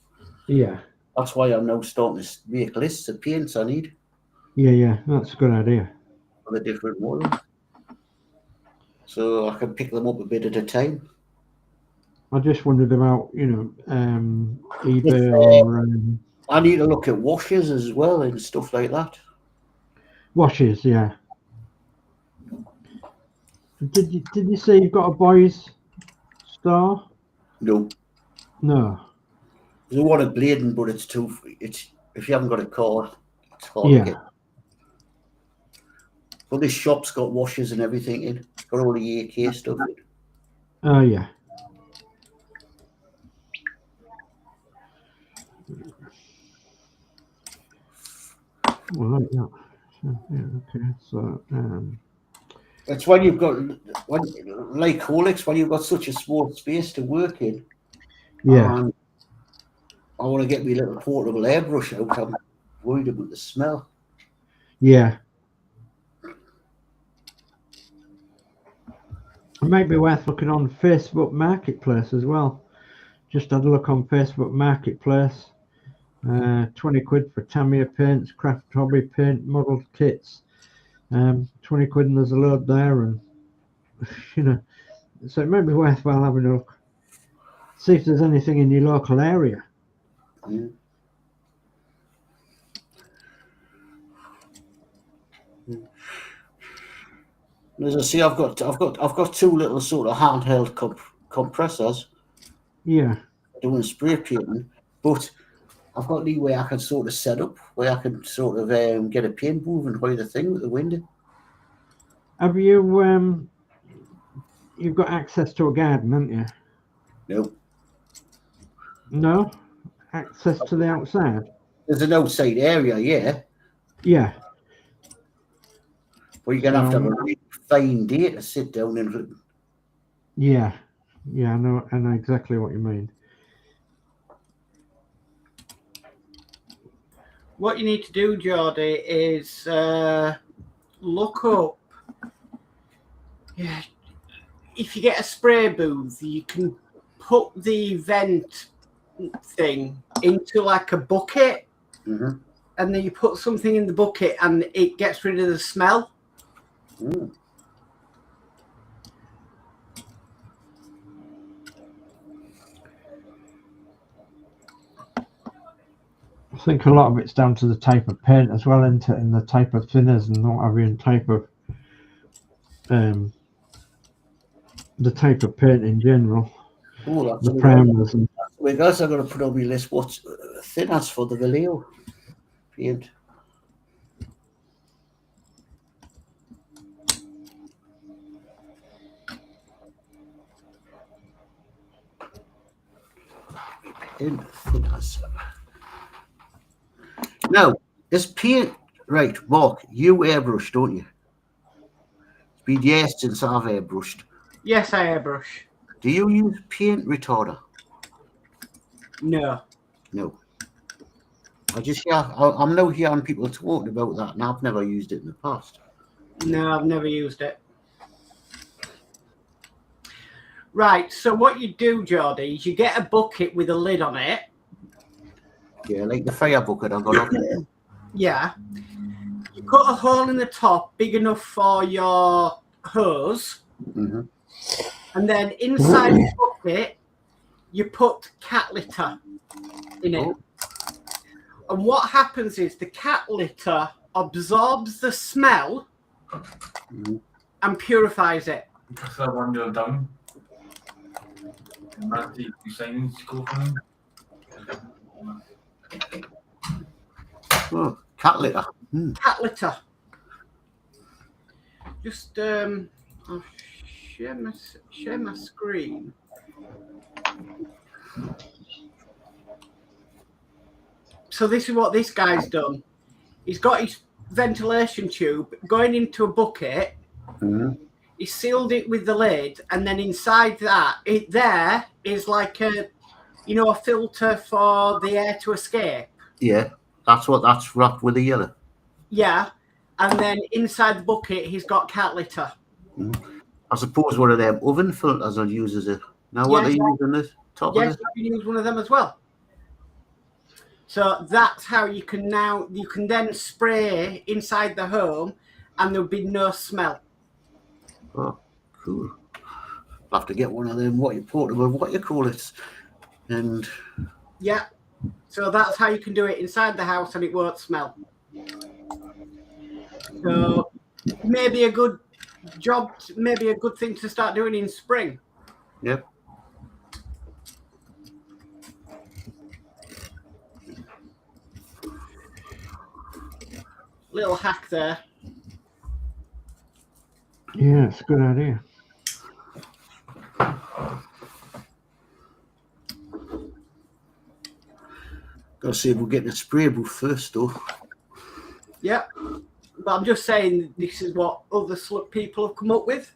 Yeah. That's why I'm now starting to make lists of paints I need. Yeah, that's a good idea. For the different models. So I can pick them up a bit at a time. I just wondered about, eBay or... I need to look at washes as well and stuff like that. Washes, yeah. Did you say you've got a boys' store? No. No. There's one at Bladen, but it's if you haven't got a car, it's hard Yeah. to get. But this shop's got washers and everything in. It's got all the AK stuff in. Oh yeah. Well, yeah. Okay. So, It's when you've got, like Horlixs, when you've got such a small space to work in. yeah. I want to get me little portable airbrush out. I'm worried about the smell. Yeah. It might be worth looking on Facebook Marketplace as well. Just had a look on Facebook Marketplace. 20 quid for Tamiya paints, craft hobby paint, model kits. 20 quid and there's a load there, and so it might be worthwhile having a look. See if there's anything in your local area. Yeah. As I say, I've got two little sort of handheld compressors. Yeah. Doing spray painting, but I've got any way I can sort of set up where I can sort of get a paint moving by the thing with the window. Have you you've got access to a garden, haven't you? No. No? Access to the outside? There's an outside area, yeah. Yeah. But you're gonna have to have a really fine day to sit down and. Yeah. Yeah, I know exactly what you mean. What you need to do, Geordie, is look up. Yeah, if you get a spray booth, you can put the vent thing into like a bucket, Mm-hmm. and then you put something in the bucket, and it gets rid of the smell. Mm. I think a lot of it's down to the type of paint as well, isn't it? And the type of thinners and what have you, and the type of paint in general. Oh, that's The primers and we guys are going to put on my list what's thinners for the Vallejo paint. Thinners. Now, this paint, right, Mark, you airbrush, don't you? It's been years since I've airbrushed. Yes, I airbrush. Do you use paint retarder? No. No. I'm now hearing people talking about that, and I've never used it in the past. No, I've never used it. Right, so what you do, Geordie, is you get a bucket with a lid on it. Yeah, like the fire bucket I got up there. Yeah. You cut a hole in the top big enough for your hose. Mm-hmm. And then inside the bucket, you put cat litter in it. Oh. And what happens is the cat litter absorbs the smell and purifies it. Because that one you're done. And that's the signs go for them. Oh, cat litter. Mm. Cat litter. Just I'll share my screen. So this is what this guy's done. He's got his ventilation tube going into a bucket. Mm-hmm. He sealed it with the lid, and then inside that, there is like a filter for the air to escape. Yeah, that's wrapped with the yellow. Yeah, and then inside the bucket, he's got cat litter. Mm-hmm. I suppose one of them oven filters I'll use as it. Now what Yes. are you using this top Yes, of you can use one of them as well. So that's how you can then spray inside the home, and there'll be no smell. Oh, cool. I'll have to get one of them, what you call it. And Yeah. So that's how you can do it inside the house, and it won't smell. So maybe a good job, maybe a good thing to start doing in spring. Yep. Little hack there. Yeah, it's a good idea. Gotta see if we're getting a spray booth first, though. Yeah, but I'm just saying this is what other people have come up with.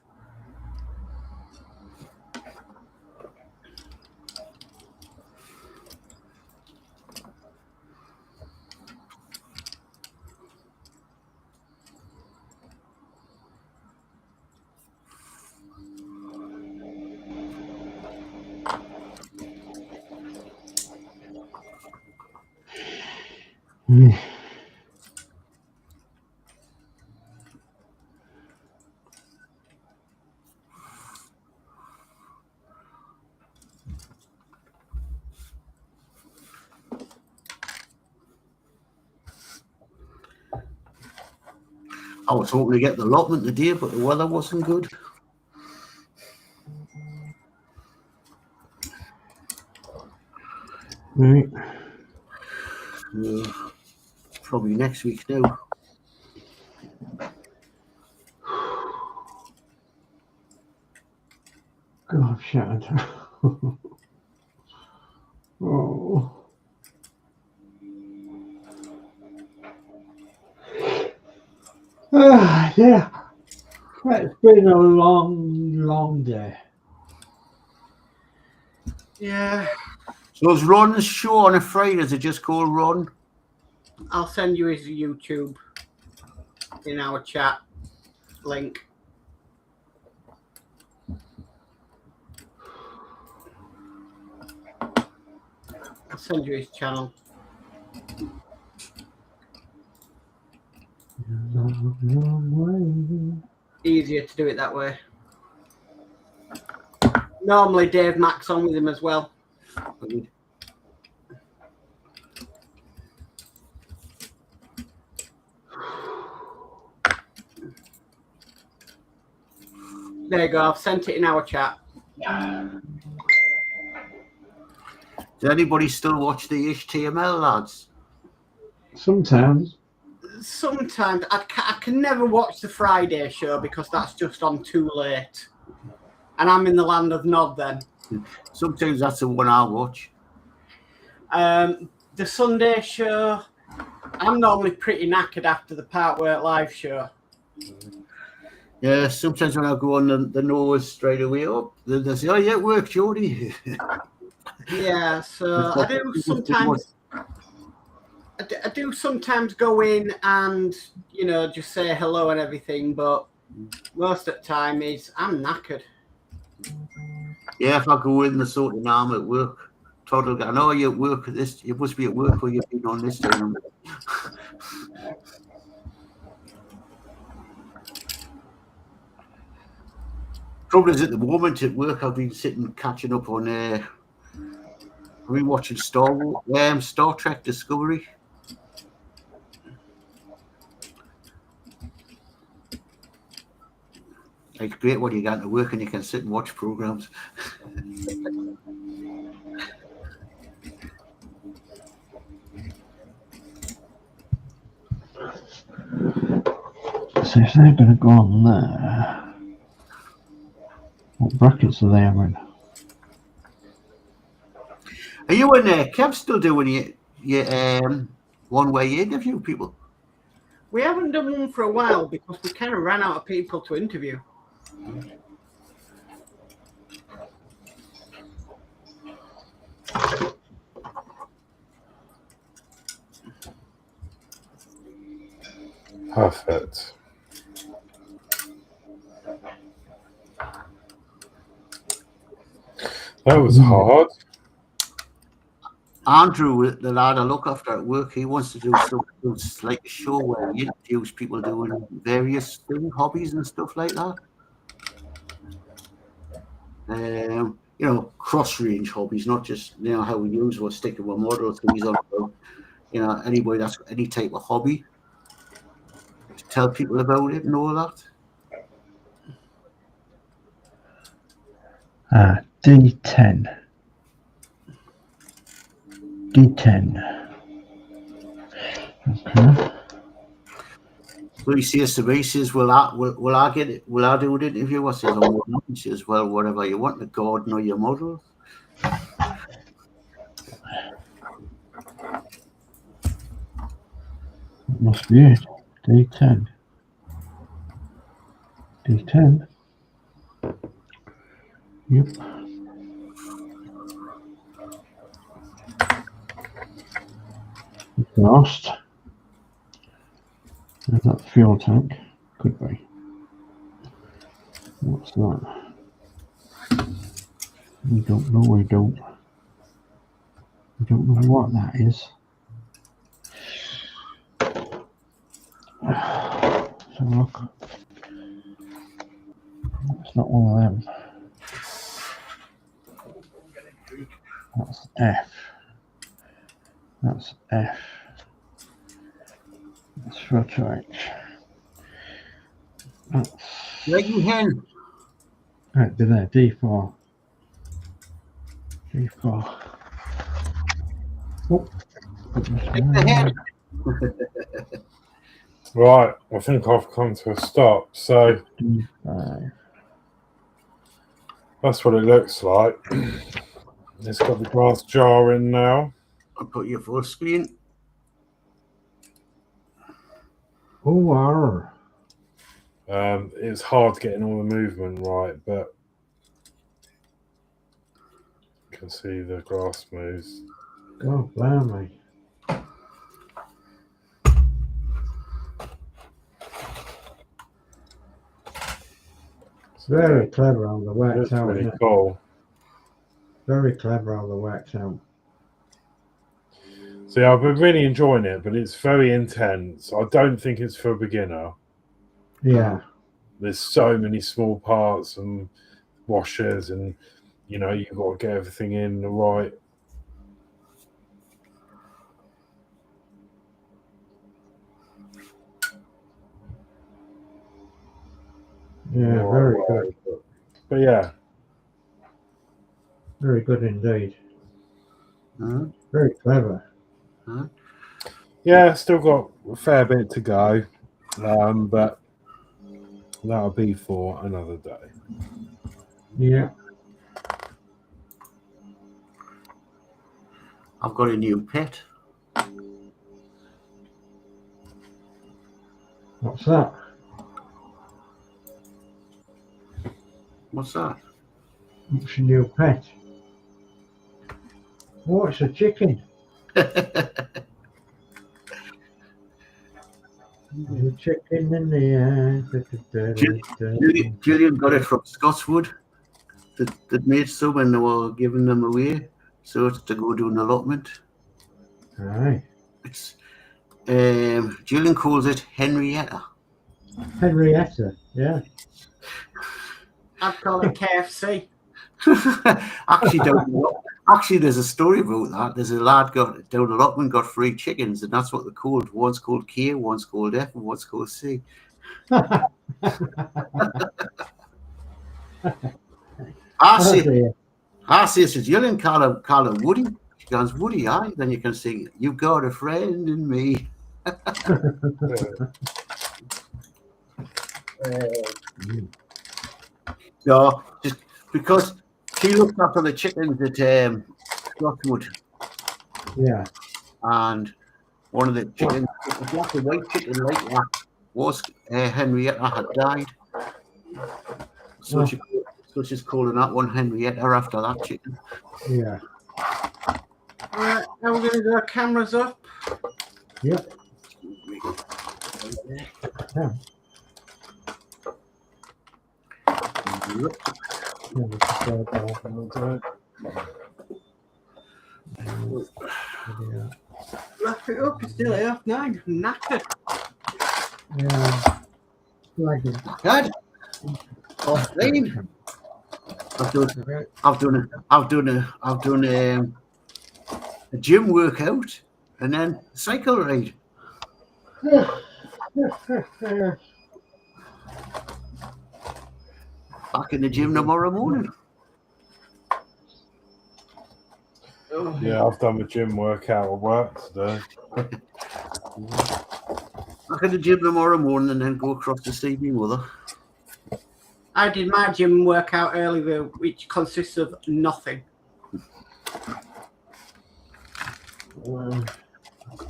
I was hoping to get the allotment today, but the weather wasn't good. Right. Probably next week now. God, shattered. Oh. Yeah. It's been a long day. Yeah. So is Ron's show on a Friday? Is it just called Ron? I'll send you his YouTube in our chat link. I'll send you his channel. Easier to do it that way. Normally Dave Mack's on with him as well. There you go, I've sent it in our chat. Does anybody still watch the HTML, lads? Sometimes. Sometimes I can never watch the Friday show because that's just on too late. And I'm in the land of Nod then. Sometimes that's the one I watch. The Sunday show, I'm normally pretty knackered after the Partwork live show. Yeah, sometimes when I go on the nose straight away up, they say, "Oh yeah, it worked, Geordie." Yeah, so I do sometimes. I do sometimes go in and, you know, just say hello and everything, but most of the time is I'm knackered. Yeah, if I go in the sort of arm at work, Todd will go, "I know you're at work at this. You must be at work or you've been on this time." Trouble is, at the moment at work, I've been sitting catching up on. Watching Star Trek Discovery. It's great when you get to work and you can sit and watch programs. So if they're going to go on there, what brackets are they having? Are you and Kev still doing your one-way interview people? We haven't done one for a while because we kind of ran out of people to interview. Perfect. That was hard. Andrew, the lad I look after at work, he wants to do something like a show where he interviews people doing various things, hobbies and stuff like that. You know, cross-range hobbies, not just, you know, how we use or stick to a model things on, you know, anybody that's got any type of hobby, to tell people about it and all that. D10. D10. Okay. So he says to me, he says, will I do an interview? I says, oh, well, he says, well, whatever you want, the garden or your model. That must be it. D10. D10. Yep. Exhaust. There's that fuel tank. Could be. What's that? We don't know. We don't know what that is. Let's have a look. It's not one of them. That's F. That's F. That's photo H. That's Leggy hen. right there. D4. D4. Oh. Right, I think I've come to a stop. So D5. that's what it looks like. It's got the glass jar in now. I'll put your full screen. OR. It's hard getting all the movement right, but you can see the glass moves. Oh, blimey. It's very clever on the wax It's out. really cool. Very clever on the wax out. See, I've been really enjoying it, but it's very intense. I don't think it's for a beginner. Yeah. There's so many small parts and washers, and you know, you've got to get everything in the right. Yeah, very good. But yeah, Very good indeed. Huh? Very clever. Huh? yeah, still got a fair bit to go, but that'll be for another day. Yeah. I've got a new pet. What's that? What's that? What's your new pet? Oh, it's a chicken. The chicken in the air. Gillian got it from Scotswood. That made some and they were giving them away. So it's to go do an allotment. Aye. It's Gillian calls it Henrietta. Henrietta, yeah. I'd call it KFC. Actually, there's a story about that. There's a lad got down allotment, got 3 chickens, and that's what they're called. One's called K, one's called F, and one's called C. I say, says Gillian, call her Woody. She goes, Woody, aye. Then you can sing, you've got a friend in me. So, just because she looked after the chickens at Scotswood. Yeah. And one of the chickens, it was like a white chicken like that, was Henrietta had died. So, she's calling that one Henrietta after that chicken. Yeah. Right, now we're going to go cameras up. Yep. Yeah. Wrap it up, it's still 9:30. I'm knackered. Yeah. Like it. Good. I've done a gym workout and then a cycle ride. Back in the gym tomorrow morning. Oh. Yeah, I've done my gym workout at work today. Back at the gym tomorrow morning and then go across to see my mother. I did my gym workout earlier, which consists of nothing.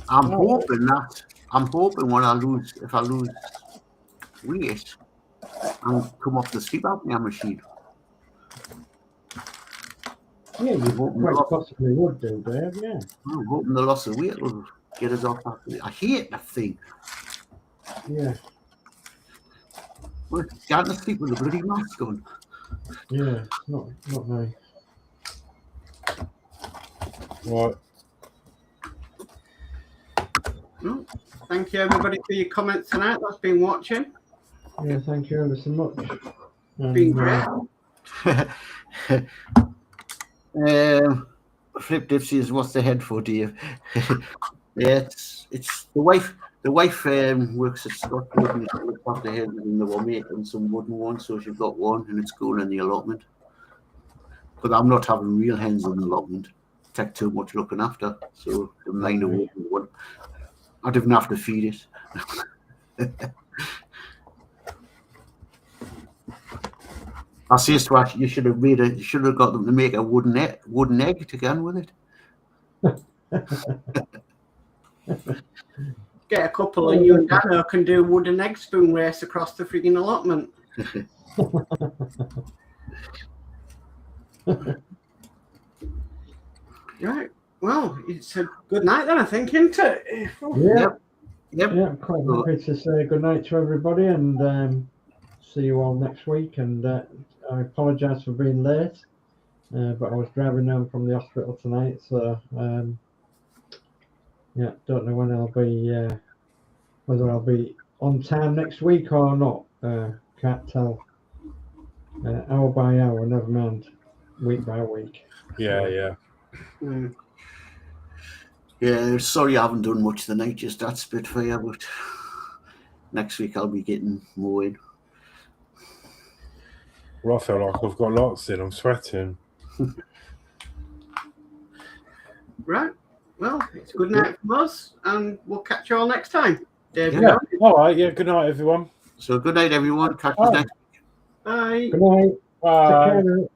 I'm hoping when if I lose weight, I'll come off the sleep apnea machine. Yeah, you quite possibly would do, Dave, yeah. I'm hoping the loss of weight will get us off that. I hate that thing. Yeah. Well, can't sleep with a bloody mask on. Yeah, not nice. Right. Well, thank you, everybody, for your comments tonight. That's been watching. Yeah, thank you ever so much. Been great. Flip Dipsy is what's the head for, Dave? Yeah, it's the wife. The wife works at Scott and looks after him, and they were making some wooden ones, so she's got one, and it's going in the allotment. But I'm not having real hens in the allotment. Take too much looking after, so the mind a wooden one. I don't have to feed it. I say to her, you should have got them to make a wooden egg to go with it. Get a couple and you and Danno can do wooden egg spoon race across the frigging allotment. Right. Well, it's a good night then, I think, isn't it? Yep. Yeah, quite happy to say good night to everybody and see you all next week. And I apologise for being late, but I was driving home from the hospital tonight, so yeah, don't know when I'll be, whether I'll be on time next week or not. Can't tell. Hour by hour, never mind week by week. Yeah. Yeah, sorry I haven't done much tonight, just that Spitfire, but next week I'll be getting more in. Well, I feel like I've got lots in. I'm sweating. Right. Well, it's good night from us, and we'll catch you all next time. Dave, Yeah. All right. Yeah. Good night, everyone. So good night, everyone. Catch you next week. Bye. Good night. Bye. Take care.